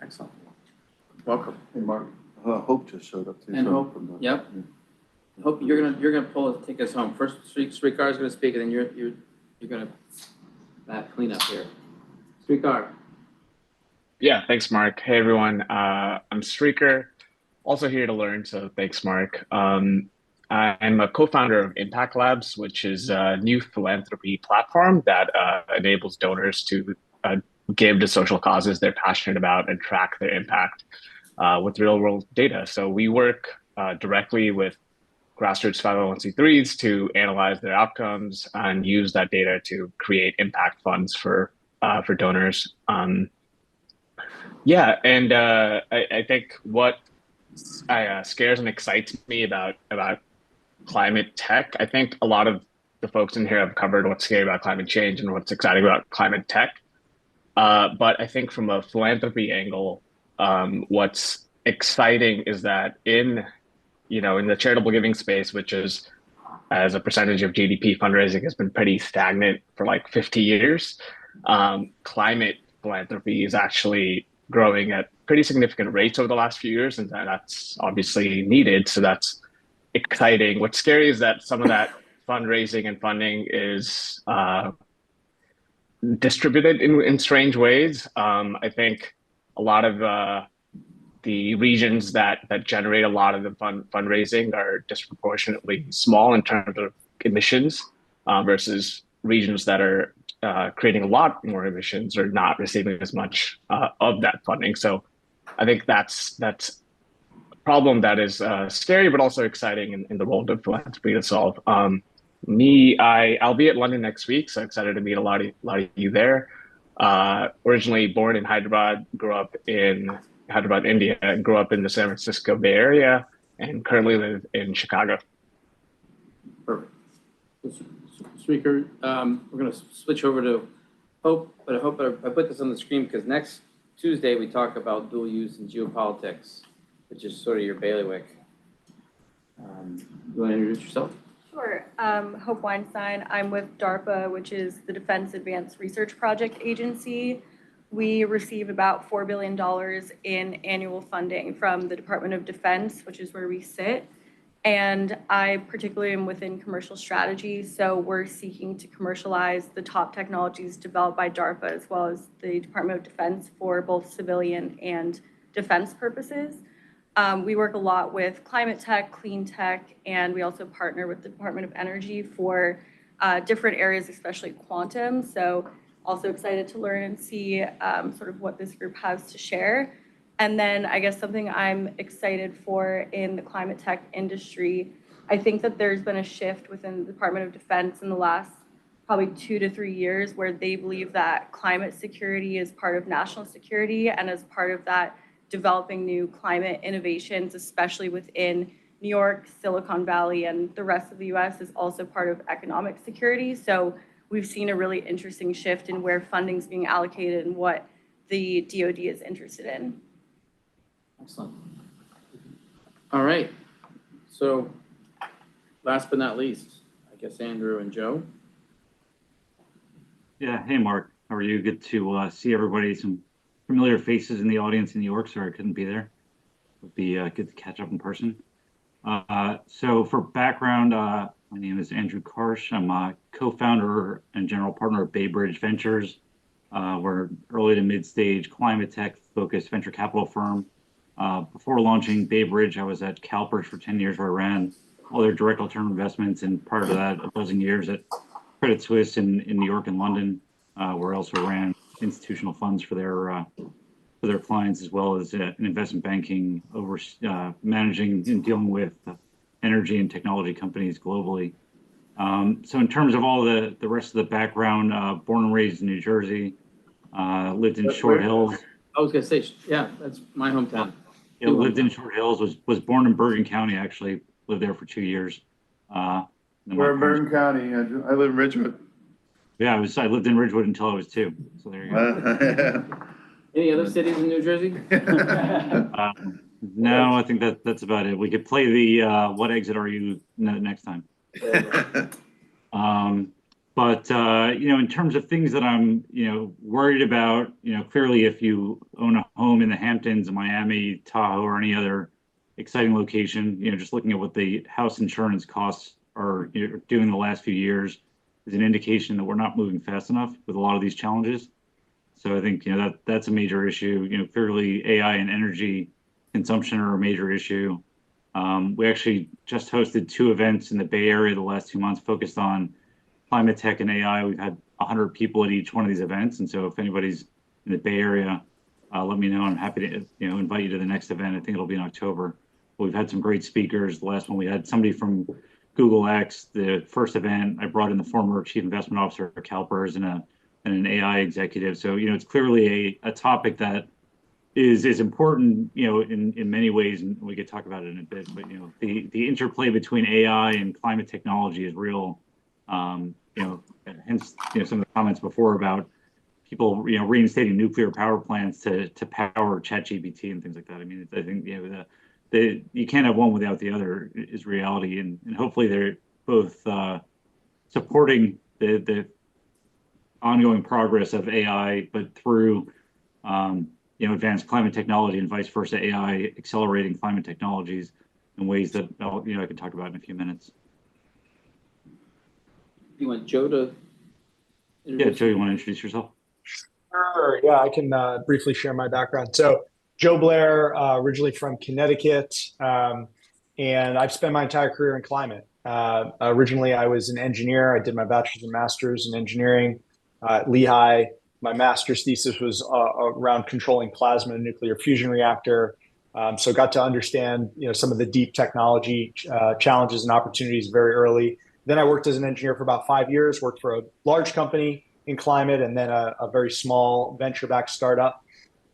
Excellent. Welcome.
Hey, Mark, Hope just showed up too.
And
so-
Hope, yep. Hope, you're gonna take us home. First, Srikar's gonna speak, and then you're gonna clean up here. Srikar.
Yeah, thanks, Mark. Hey, everyone. I'm Srikar, also here to learn, so thanks, Mark. I'm a co-founder of Impact Labs, which is a new philanthropy platform that enables donors to give to social causes they're passionate about and track their impact with real-world data. So we work directly with grassroots 501c3s to analyze their outcomes and use that data to create impact funds for donors. Yeah, and I think what scares and excites me about climate tech, I think a lot of the folks in here have covered what's scary about climate change and what's exciting about climate tech. But I think from a philanthropy angle, what's exciting is that in the charitable giving space, which is as a percentage of GDP, fundraising has been pretty stagnant for like 50 years. Climate philanthropy is actually growing at pretty significant rates over the last few years, and that's obviously needed. So that's exciting. What's scary is that some of that fundraising and funding is distributed in strange ways. I think a lot of the regions that generate a lot of the fundraising are disproportionately small in terms of emissions versus regions that are creating a lot more emissions or not receiving as much of that funding. So I think that's a problem that is scary, but also exciting in the role of philanthropy to solve. I'll be at London next week, so excited to meet a lot of you there. Originally born in Hyderabad, grew up in Hyderabad, India, and grew up in the San Francisco Bay Area, and currently live in Chicago.
Perfect. Srikar, we're going to switch over to Hope, but I hope I put this on the screen because next Tuesday we talk about dual use and geopolitics, which is sort of your bailiwick. You want to introduce yourself?
Sure. Hope Weinstein. I'm with DARPA, which is the Defense Advanced Research Project Agency. We receive about $4 billion in annual funding from the Department of Defense, which is where we sit. And I particularly am within commercial strategy. So we're seeking to commercialize the top technologies developed by DARPA as well as the Department of Defense for both civilian and defense purposes. We work a lot with climate tech, clean tech, and we also partner with the Department of Energy for different areas, especially quantum. So also excited to learn and see sort of what this group has to share. And then I guess something I'm excited for in the climate tech industry, I think that there's been a shift within the Department of Defense in the last probably 2 to 3 years where they believe that climate security is part of national security, and as part of that, developing new climate innovations, especially within New York, Silicon Valley, and the rest of the US is also part of economic security. So we've seen a really interesting shift in where funding is being allocated and what the DoD is interested in.
Excellent. All right. So last but not least, I guess Andrew and Joe.
Yeah. Hey, Mark. How are you? Good to see everybody. Some familiar faces in the audience in New York. Sorry I couldn't be there. It would be good to catch up in person. So for background, my name is Andrew Karsh. I'm a co-founder and general partner of Bay Bridge Ventures. We're an early to mid-stage climate tech focused venture capital firm. Before launching Bay Bridge, I was at CalPERS for 10 years where I ran all their direct alternative investments, and prior to that, a dozen years at Credit Suisse in New York and London, where I also ran institutional funds for their clients, as well as in investment banking, over managing and dealing with energy and technology companies globally. So in terms of all the rest of the background, born and raised in New Jersey, lived in Short Hills.
I was gonna say, yeah, that's my hometown.
Yeah, lived in Short Hills, was born in Bergen County, actually, lived there for 2 years.
We're in Bergen County, Andrew. I live in Ridgewood.
Yeah, I lived in Ridgewood until I was 2. So there you go.
Any other cities in New Jersey?
No, I think that's about it. We could play the what exit are you next time. In terms of things that I'm, worried about, clearly if you own a home in the Hamptons, Miami, Tahoe, or any other exciting location, just looking at what the house insurance costs are doing the last few years is an indication that we're not moving fast enough with a lot of these challenges. So I think, that's a major issue. Clearly AI and energy consumption are a major issue. We actually just hosted 2 events in the Bay Area the last 2 months focused on climate tech and AI. We've had 100 people at each one of these events. And so if anybody's in the Bay Area, let me know. I'm happy to, invite you to the next event. I think it'll be in October. We've had some great speakers. The last one, we had somebody from Google X. The first event, I brought in the former chief investment officer of CalPERS and an AI executive. So, it's clearly a topic that is important, in many ways, and we could talk about it in a bit, but, the interplay between AI and climate technology is real. Hence, some of the comments before about people, reinstating nuclear power plants to power ChatGPT and things like that. I mean, I think, you can't have one without the other is reality. And hopefully they're both supporting the ongoing progress of AI, but through, advanced climate technology and vice versa, AI accelerating climate technologies in ways that, I can talk about in a few minutes.
You want Joe to?
Yeah, Joe, you want to introduce yourself?
Sure. Yeah, I can briefly share my background. So, Joe Blair, originally from Connecticut, and I've spent my entire career in climate. Originally, I was an engineer. I did my bachelor's and master's in engineering at Lehigh. My master's thesis was around controlling plasma in a nuclear fusion reactor. So got to understand, some of the deep technology challenges and opportunities very early. Then I worked as an engineer for about 5 years, worked for a large company in climate and then a very small venture-backed startup.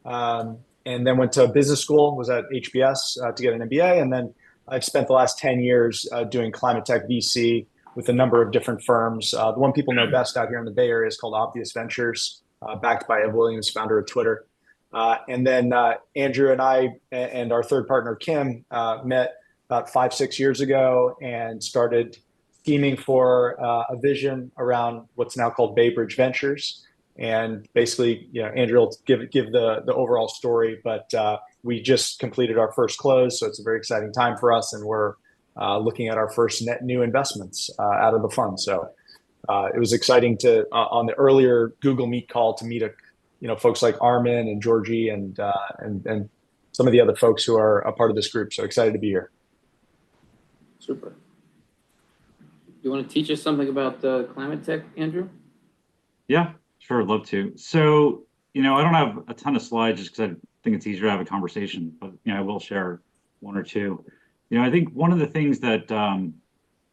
And then went to business school, was at HBS to get an MBA. And then I've spent the last 10 years doing climate tech VC with a number of different firms. The one people know best out here in the Bay Area is called Obvious Ventures, backed by Ev Williams, founder of Twitter. And then Andrew and I and our third partner, Kim, met about 5-6 years ago and started scheming for a vision around what's now called Bay Bridge Ventures. And basically, Andrew will give the overall story, but we just completed our first close, so it's a very exciting time for us, and we're looking at our first net new investments out of the fund. So it was exciting to on the earlier Google Meet call to meet folks like Armin and Georgie and some of the other folks who are a part of this group. So excited to be here.
Super. You want to teach us something about climate tech, Andrew?
Yeah, sure, I'd love to. So, I don't have a ton of slides just because I think it's easier to have a conversation, but, I will share one or two. I think one of the things that,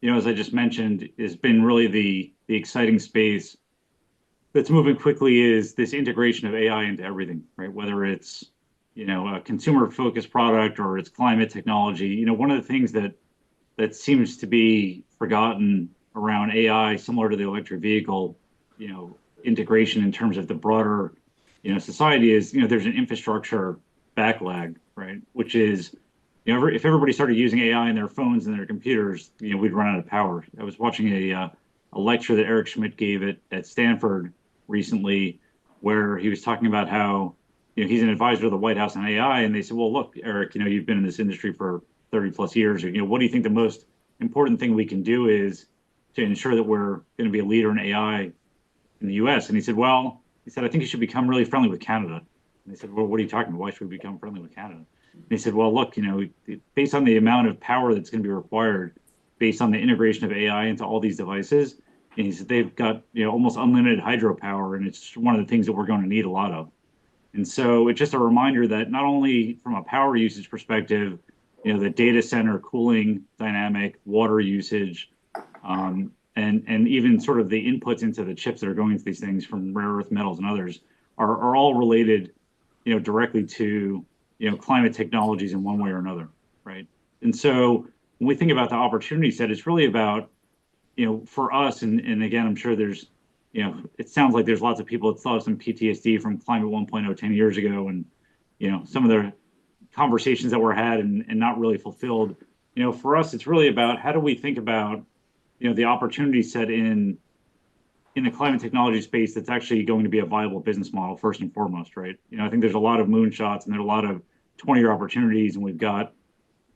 as I just mentioned, has been really the exciting space that's moving quickly is this integration of AI into everything, right? Whether it's, a consumer-focused product or it's climate technology. One of the things that seems to be forgotten around AI, similar to the electric vehicle, integration in terms of the broader, society is, there's an infrastructure backlag, right? Which is, if everybody started using AI in their phones and their computers, we'd run out of power. I was watching a lecture that Eric Schmidt gave at Stanford recently, where he was talking about how, he's an advisor to the White House on AI, and they said, well, look, Eric, you've been in this industry for 30 plus years. What do you think the most important thing we can do is to ensure that we're going to be a leader in AI in the US? And he said, I think you should become really friendly with Canada. And they said, well, what are you talking about? Why should we become friendly with Canada? And he said, well, look, based on the amount of power that's going to be required, based on the integration of AI into all these devices, and he said they've got almost unlimited hydropower, and it's one of the things that we're going to need a lot of. And so it's just a reminder that not only from a power usage perspective, the data center cooling dynamic, water usage, and even sort of the inputs into the chips that are going into these things from rare earth metals and others are all related, directly to, climate technologies in one way or another, right? And so when we think about the opportunity set, it's really about, for us, and again, I'm sure there's, it sounds like there's lots of people that still have some PTSD from Climate 1.0 10 years ago, and, some of the conversations that were had and not really fulfilled. For us, it's really about how do we think about, the opportunity set in the climate technology space that's actually going to be a viable business model first and foremost, right? I think there's a lot of moonshots and there's a lot of 20-year opportunities, and we've got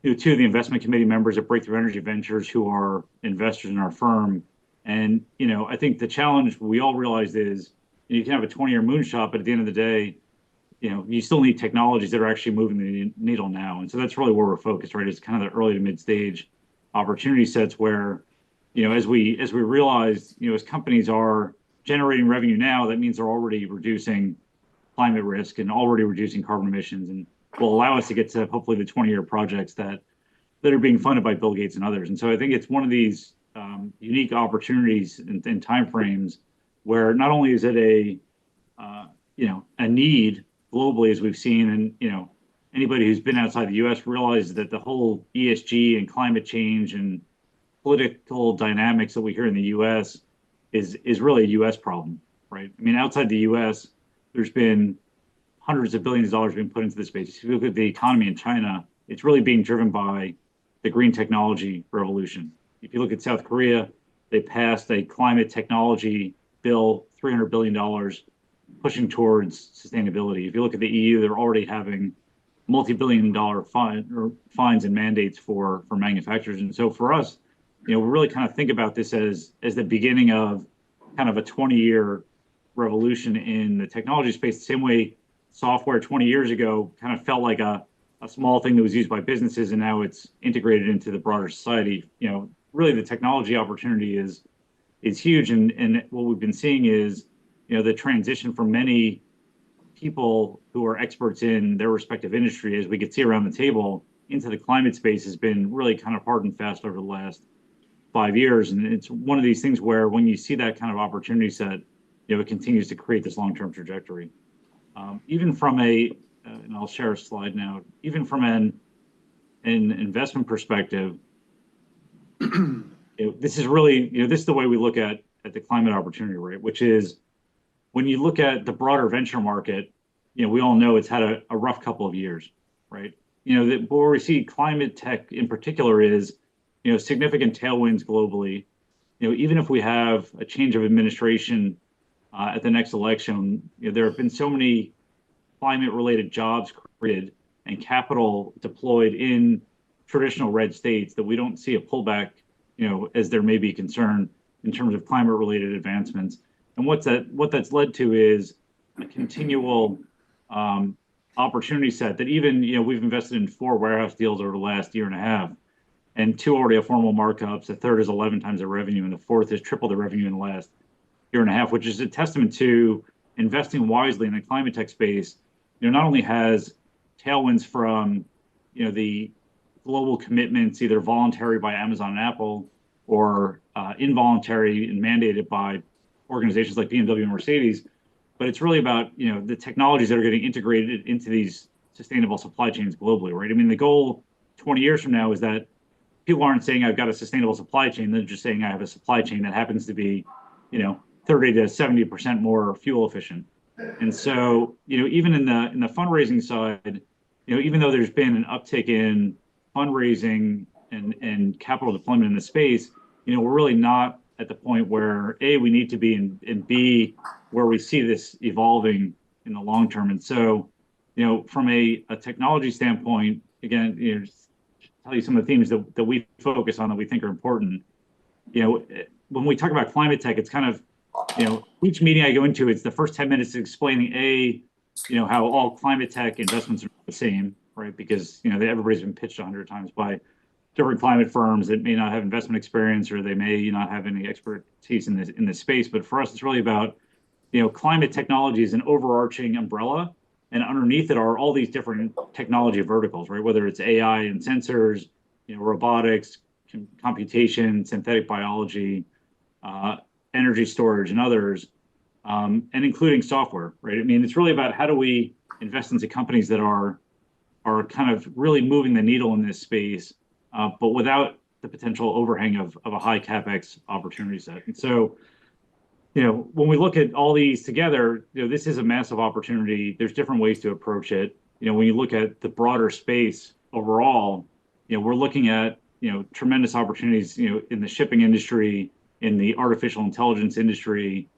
two of the investment committee members at Breakthrough Energy Ventures who are investors in our firm. And I think the challenge we all realize is you can have a 20-year moonshot, but at the end of the day, you still need technologies that are actually moving the needle now. And so that's really where we're focused, right? It's kind of the early to mid stage opportunity sets where, as we realize, as companies are generating revenue now, that means they're already reducing climate risk and already reducing carbon emissions, and will allow us to get to hopefully the 20-year projects that are being funded by Bill Gates and others. And so I think it's one of these unique opportunities and timeframes where not only is it a need globally, as we've seen, and anybody who's been outside the U.S. realizes that the whole ESG and climate change and political dynamics that we hear in the U.S. is really a U.S. problem, right? I mean, outside the U.S., there's been hundreds of billions of dollars being put into this space. If you look at the economy in China, it's really being driven by the green technology revolution. If you look at South Korea, they passed a climate technology bill, $300 billion, pushing towards sustainability. If you look at the EU, they're already having multi-billion-dollar fines and mandates for manufacturers. And so for us, we really kind of think about this as the beginning of kind of a 20-year revolution in the technology space, the same way software 20 years ago kind of felt like a small thing that was used by businesses, and now it's integrated into the broader society. Really the technology opportunity is huge. And what we've been seeing is, the transition from many people who are experts in their respective industry, as we could see around the table, into the climate space has been really kind of hard and fast over the last 5 years. And it's one of these things where when you see that kind of opportunity set, it continues to create this long-term trajectory. Even from and I'll share a slide now, even from an investment perspective, this is really, this is the way we look at the climate opportunity, right? Which is, when you look at the broader venture market, we all know it's had a rough couple of years, right? Where we see climate tech in particular is, significant tailwinds globally. Even if we have a change of administration at the next election, there have been so many climate-related jobs created and capital deployed in traditional red states that we don't see a pullback, as there may be concern in terms of climate-related advancements. And what that's led to is a continual opportunity set that even, we've invested in 4 warehouse deals over the last year and a half, and 2 already have formal markups. The third is 11 times the revenue, and the fourth has tripled the revenue in the last year and a half, which is a testament to investing wisely in the climate tech space. Not only has tailwinds from, the global commitments, either voluntary by Amazon and Apple or involuntary and mandated by organizations like BMW and Mercedes, but it's really about, the technologies that are getting integrated into these sustainable supply chains globally, right? I mean, the goal 20 years from now is that people aren't saying I've got a sustainable supply chain, they're just saying I have a supply chain that happens to be, 30 to 70% more fuel efficient. And so, even in the fundraising side, even though there's been an uptick in fundraising and capital deployment in the space, we're really not at the point where A, we need to be, and B, where we see this evolving in the long term. And so, from a technology standpoint, again, just tell you some of the themes that we focus on that we think are important. When we talk about climate tech, it's kind of, each meeting I go into, it's the first 10 minutes explaining how all climate tech investments are the same, right? Because, everybody's been pitched 100 times by different climate firms that may not have investment experience, or they may not have any expertise in this space. But for us, it's really about, climate technology is an overarching umbrella, and underneath it are all these different technology verticals, right? Whether it's AI and sensors, robotics, computation, synthetic biology, energy storage, and others, and including software, right? I mean, it's really about how do we invest into companies that are kind of really moving the needle in this space, but without the potential overhang of a high CapEx opportunity set. And so, when we look at all these together, this is a massive opportunity. There's different ways to approach it. when you look at the broader space overall, we're looking at, tremendous opportunities, in the shipping industry, in the artificial intelligence industry,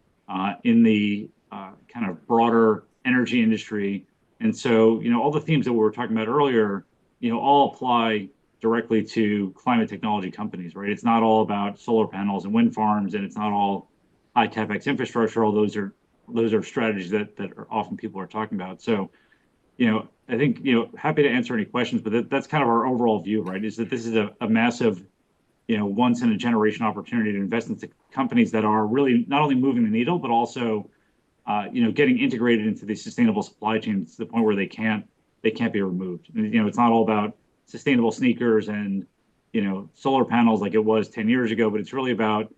in the kind of broader energy industry. And so, all the themes that we were talking about earlier, all apply directly to climate technology companies, right? It's not all about solar panels and wind farms, and it's not all high capex infrastructure. All those are strategies that are often people are talking about. So, I think, happy to answer any questions, but that's kind of our overall view, right? Is that this is a massive, once in a generation opportunity to invest into companies that are really not only moving the needle, but also, getting integrated into the sustainable supply chain to the point where they can't be removed. And, it's not all about sustainable sneakers and, solar panels like it was 10 years ago, but it's really about,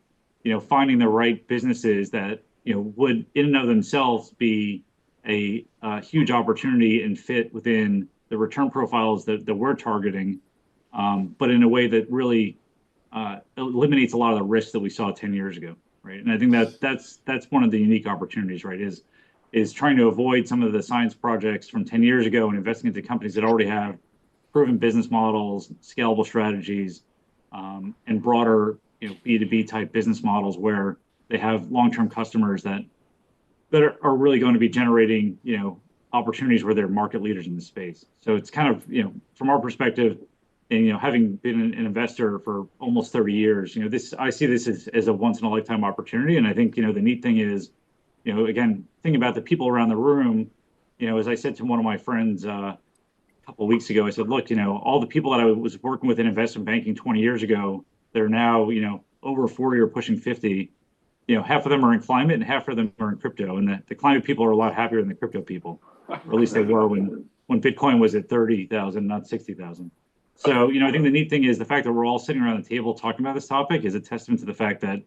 finding the right businesses that, would in and of themselves be a huge opportunity and fit within the return profiles that we're targeting, but in a way that really eliminates a lot of the risks that we saw 10 years ago, right? And I think that's one of the unique opportunities, right? Is trying to avoid some of the science projects from 10 years ago and investing into companies that already have proven business models, scalable strategies, and broader, B2B type business models where they have long-term customers that are really going to be generating, opportunities where they're market leaders in the space. So it's kind of, from our perspective, and, having been an investor for almost 30 years, I see this as a once in a lifetime opportunity. And I think, the neat thing is, again, thinking about the people around the room, as I said to one of my friends a couple of weeks ago, I said, look, all the people that I was working with in investment banking 20 years ago, they're now, over 40 or pushing 50. Half of them are in climate and half of them are in crypto. And the climate people are a lot happier than the crypto people, or at least they were when Bitcoin was at 30,000, not 60,000. So, I think the neat thing is the fact that we're all sitting around the table talking about this topic is a testament to the fact that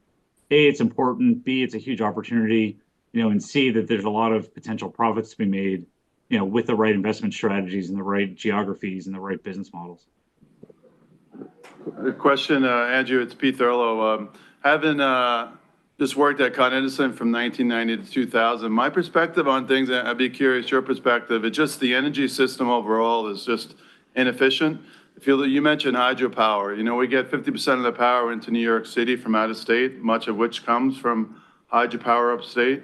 A, it's important, B, it's a huge opportunity, and C, that there's a lot of potential profits to be made, with the right investment strategies and the right geographies and the right business models.
A question, Andrew, it's Pete Thurlow. Having just worked at Con Edison from 1990 to 2000, my perspective on things, and I'd be curious your perspective, it's just the energy system overall is just inefficient. If you mentioned hydropower, we get 50% of the power into New York City from out of state, much of which comes from hydropower upstate.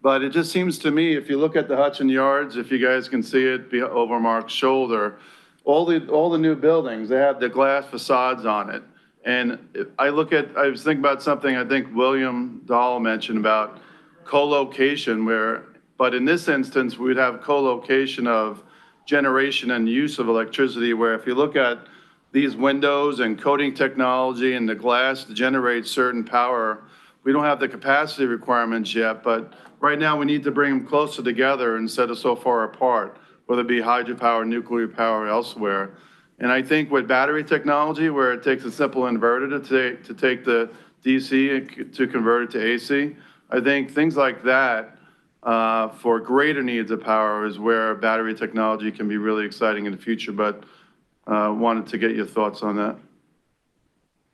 But it just seems to me, if you look at the Hudson Yards, if you guys can see it over Mark's shoulder, all the new buildings, they have the glass facades on it. And I was thinking about something I think William Dahl mentioned about co-location, but in this instance, we'd have co-location of generation and use of electricity, where if you look at these windows and coating technology and the glass to generate certain power, we don't have the capacity requirements yet, but right now we need to bring them closer together instead of so far apart, whether it be hydropower, nuclear power, elsewhere. And I think with battery technology, where it takes a simple inverter to take the DC to convert it to AC, I think things like that for greater needs of power is where battery technology can be really exciting in the future. But wanted to get your thoughts on that.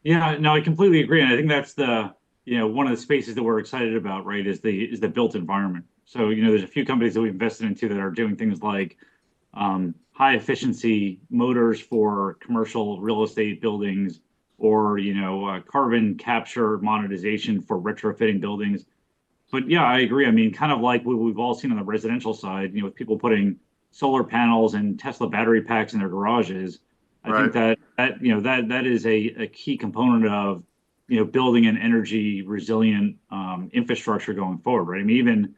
Yeah, no, I completely agree. And I think that's one of the spaces that we're excited about, right, is the built environment. So, there's a few companies that we've invested into that are doing things like high efficiency motors for commercial real estate buildings, or, carbon capture monetization for retrofitting buildings. But yeah, I agree. I mean, kind of like what we've all seen on the residential side, with people putting solar panels and Tesla battery packs in their garages. I think that is a key component of, building an energy resilient infrastructure going forward, right? I mean, even,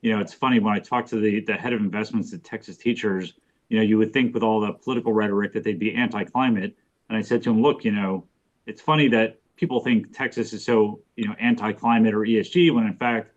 it's funny when I talk to the head of investments at Texas Teachers, you would think with all the political rhetoric that they'd be anti-climate. And I said to him, look, it's funny that people think Texas is so, anti-climate or ESG, when in fact,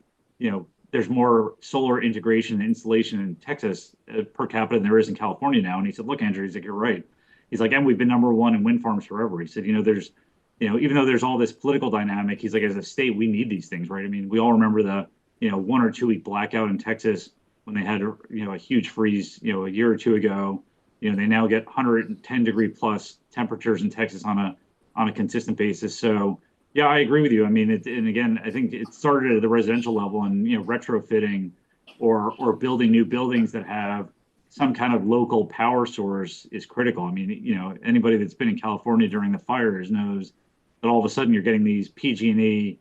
there's more solar integration and installation in Texas per capita than there is in California now. And he said, look, Andrew, he's like, you're right. He's like, and we've been #1 in wind farms forever. He said, there's, even though there's all this political dynamic, he's like, as a state, we need these things, right? I mean, we all remember the, 1 or 2 week blackout in Texas when they had, a huge freeze, a year or two ago. They now get 110 degree plus temperatures in Texas on a consistent basis. So yeah, I agree with you. I mean, and again, I think it started at the residential level, and retrofitting or building new buildings that have some kind of local power source is critical. I mean, anybody that's been in California during the fires knows that all of a sudden you're getting these PG&E,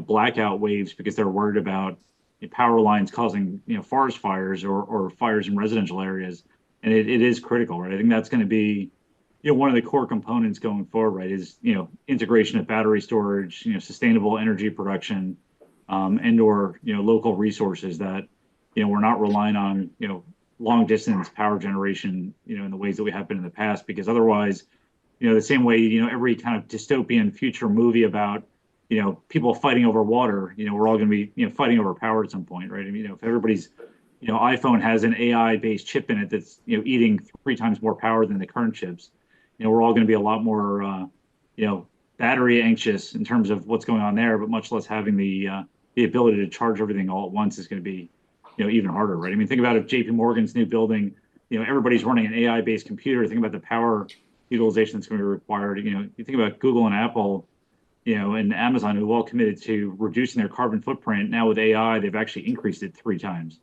blackout waves because they're worried about power lines causing, forest fires or fires in residential areas. And it is critical, right? I think that's going to be, one of the core components going forward, right, is, integration of battery storage, sustainable energy production, and/or, local resources that, we're not relying on, long distance power generation, in the ways that we have been in the past, because otherwise, the same way, every kind of dystopian future movie about, people fighting over water, we're all going to be, fighting over power at some point, right? I mean, if everybody's, iPhone has an AI-based chip in it that's, eating 3 times more power than the current chips, we're all going to be a lot more, battery anxious in terms of what's going on there, but much less having the ability to charge everything all at once is going to be, even harder, right? I mean, think about if JP Morgan's new building, everybody's running an AI-based computer. Think about the power utilization that's going to be required. You think about Google and Apple, and Amazon, who all committed to reducing their carbon footprint. Now with AI, they've actually increased it 3 times.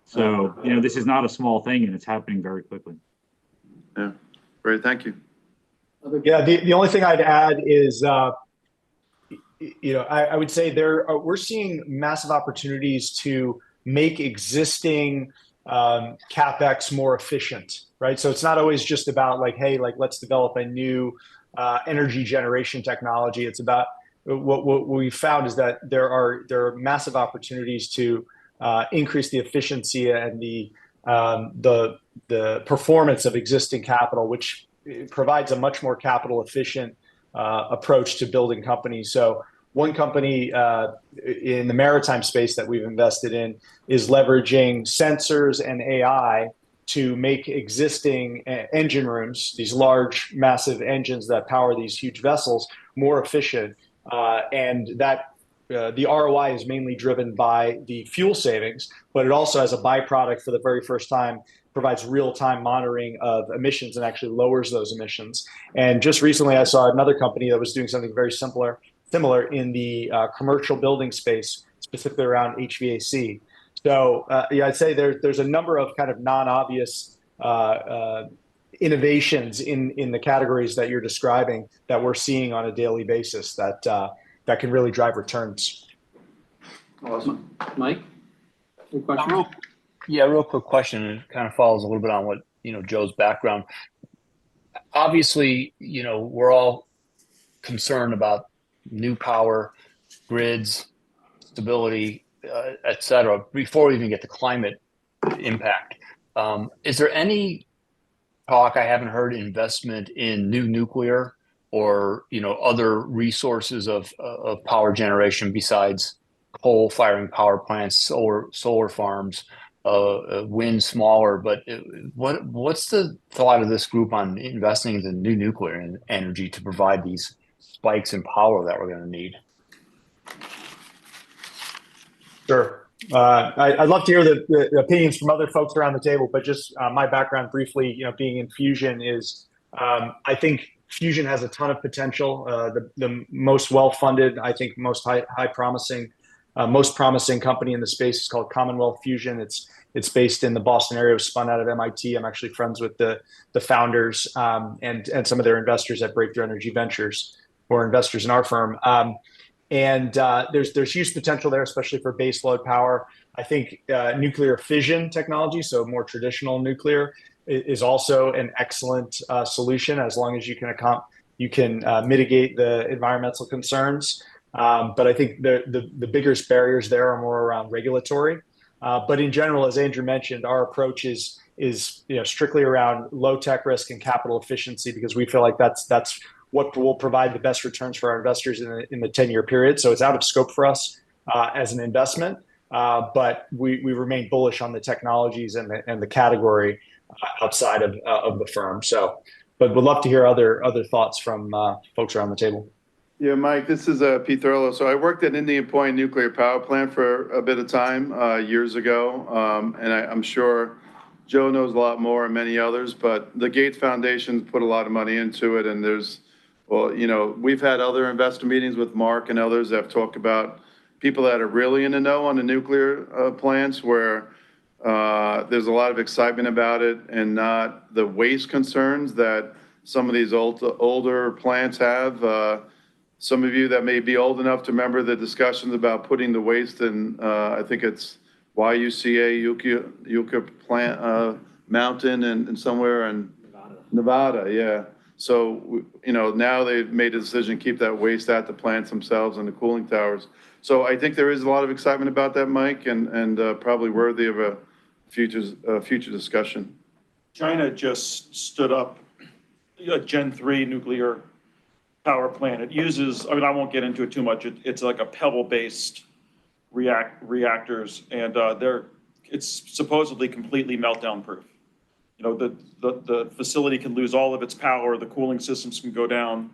So, this is not a small thing, and it's happening very quickly.
Yeah, great, thank you.
Yeah, the only thing I'd add is, I would say we're seeing massive opportunities to make existing CapEx more efficient, right? So it's not always just about let's develop a new energy generation technology. It's about what we found is that there are massive opportunities to increase the efficiency and the performance of existing capital, which provides a much more capital efficient approach to building companies. So one company in the maritime space that we've invested in is leveraging sensors and AI to make existing engine rooms, these large, massive engines that power these huge vessels, more efficient. And that the ROI is mainly driven by the fuel savings, but it also, as a byproduct, for the very first time, provides real-time monitoring of emissions and actually lowers those emissions. And just recently, I saw another company that was doing something very similar in the commercial building space, specifically around HVAC. So I'd say there's a number of kind of non-obvious innovations in the categories that you're describing that we're seeing on a daily basis that can really drive returns.
Awesome. Mike, any questions?
Real quick question. It kind of follows a little bit on what, Joe's background. Obviously, we're all concerned about new power, grids, stability, et cetera, before we even get to climate impact. Is there any talk, I haven't heard, investment in new nuclear or, other resources of power generation besides coal firing power plants, solar farms, wind smaller, but what's the thought of this group on investing into new nuclear energy to provide these spikes in power that we're going to need?
Sure. I'd love to hear the opinions from other folks around the table, but just my background briefly, being in fusion is, I think fusion has a ton of potential. The most well-funded, I think most most promising company in the space is called Commonwealth Fusion. It's based in the Boston area. It was spun out of MIT. I'm actually friends with the founders and some of their investors at Breakthrough Energy Ventures, who are investors in our firm. And there's huge potential there, especially for baseload power. I think nuclear fission technology, so more traditional nuclear, is also an excellent solution as long as you can mitigate the environmental concerns. But I think the biggest barriers there are more around regulatory. But in general, as Andrew mentioned, our approach is strictly around low tech risk and capital efficiency, because we feel like that's what will provide the best returns for our investors in the 10-year period. So it's out of scope for us as an investment, but we remain bullish on the technologies and the category outside of the firm. So, but we'd love to hear other thoughts from folks around the table.
Yeah, Mike, this is Pete Thurlow. So I worked at Indian Point Nuclear Power Plant for a bit of time years ago, and I'm sure Joe knows a lot more and many others, but the Gates Foundation put a lot of money into it, and we've had other investor meetings with Mark and others that have talked about people that are really in the know on the nuclear plants, where There's a lot of excitement about it and not the waste concerns that some of these older plants have. Some of you that may be old enough to remember the discussions about putting the waste in, I think it's YUCA, Yucca plant, mountain and somewhere in Nevada, yeah. So, now they've made a decision to keep that waste at the plants themselves and the cooling towers. So I think there is a lot of excitement about that, Mike, and probably worthy of a future discussion.
China just stood up a Gen 3 nuclear power plant. It uses, I won't get into it too much. It's like a pebble-based reactors, and it's supposedly completely meltdown proof. The facility can lose all of its power, the cooling systems can go down,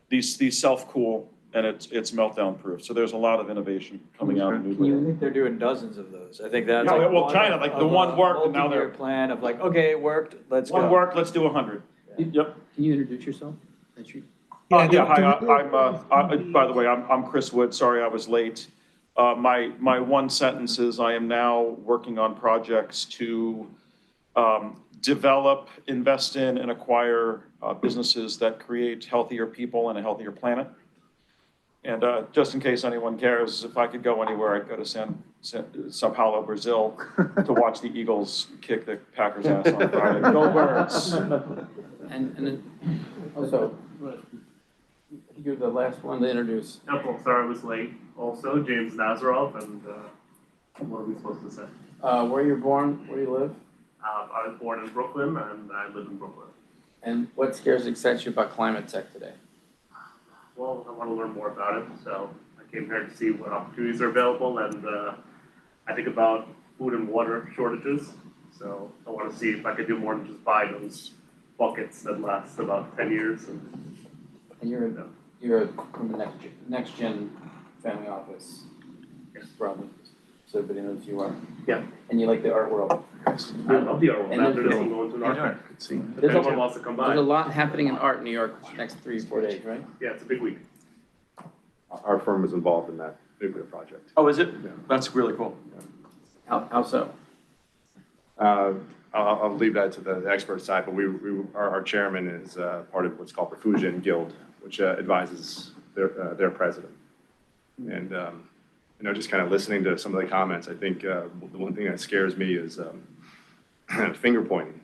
these self-cool, and it's meltdown proof. So there's a lot of innovation coming out of nuclear.
I think they're doing dozens of those. I think that's
China, the one worked, and now they're
plan of okay, it worked. Let's go.
One worked. Let's do 100. Yep.
Can you introduce yourself?
Hi. By the way, I'm Chris Wood. Sorry, I was late. My one sentence is I am now working on projects to develop, invest in, and acquire businesses that create healthier people and a healthier planet. And just in case anyone cares, if I could go anywhere, I'd go to Sao Paulo, Brazil, to watch the Eagles kick the Packers' ass on Friday. Go Birds!
And then also, you're the last one to introduce.
Sorry I was late. Also, James Nazarov, and what are we supposed to say?
Where you're born, where you live?
I was born in Brooklyn, and I live in Brooklyn.
And what scares and excites you about climate tech today?
Well, I want to learn more about it, so I came here to see what opportunities are available, and I think about food and water shortages. So I want to see if I could do more than just buy those buckets that last about 10 years.
And you're from the next gen family office.
Yes.
Probably. So everybody knows you are.
Yeah.
And you like the art world.
I love the art world. After this, I'm going to an art fair. If anyone wants to come by.
There's a lot happening in art in New York next 3-4 days, right?
Yeah, it's a big week.
Our firm is involved in that nuclear project.
Oh, is it? Yeah. That's really cool.
How so?
I'll leave that to the expert side, but our chairman is part of what's called the Fusion Guild, which advises their president. And just kind of listening to some of the comments, I think the one thing that scares me is finger pointing.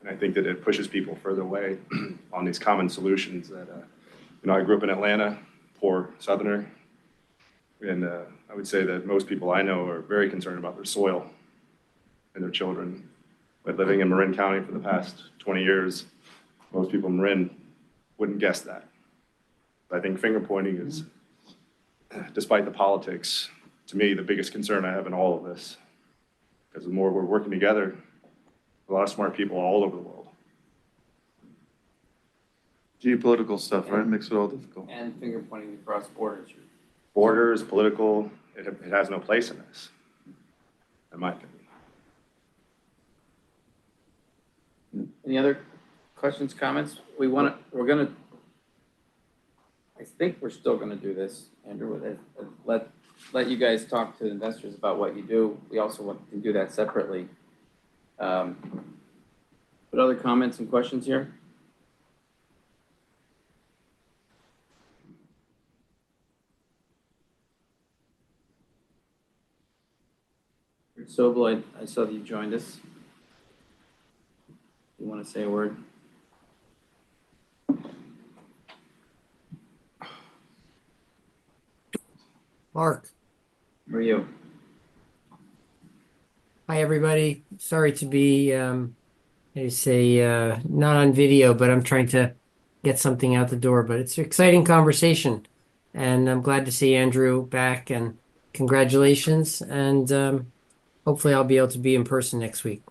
And I think that it pushes people further away on these common solutions that, I grew up in Atlanta, poor Southerner. And I would say that most people I know are very concerned about their soil and their children. But living in Marin County for the past 20 years, most people in Marin wouldn't guess that. But I think finger pointing is, despite the politics, to me, the biggest concern I have in all of this. Because the more we're working together, a lot of smart people all over the world.
Geopolitical stuff, right? Makes it all difficult.
And finger pointing across borders.
Borders, political, it has no place in this, in my opinion.
Any other questions, comments? I think we're still gonna do this, Andrew, let you guys talk to investors about what you do. We also want to do that separately. But other comments and questions here? Sobel, I saw that you joined us. You want to say a word?
Mark.
Where are you?
Hi, everybody. Sorry to be, not on video, but I'm trying to get something out the door. But it's an exciting conversation, and I'm glad to see Andrew back. And congratulations. And hopefully, I'll be able to be in person next week.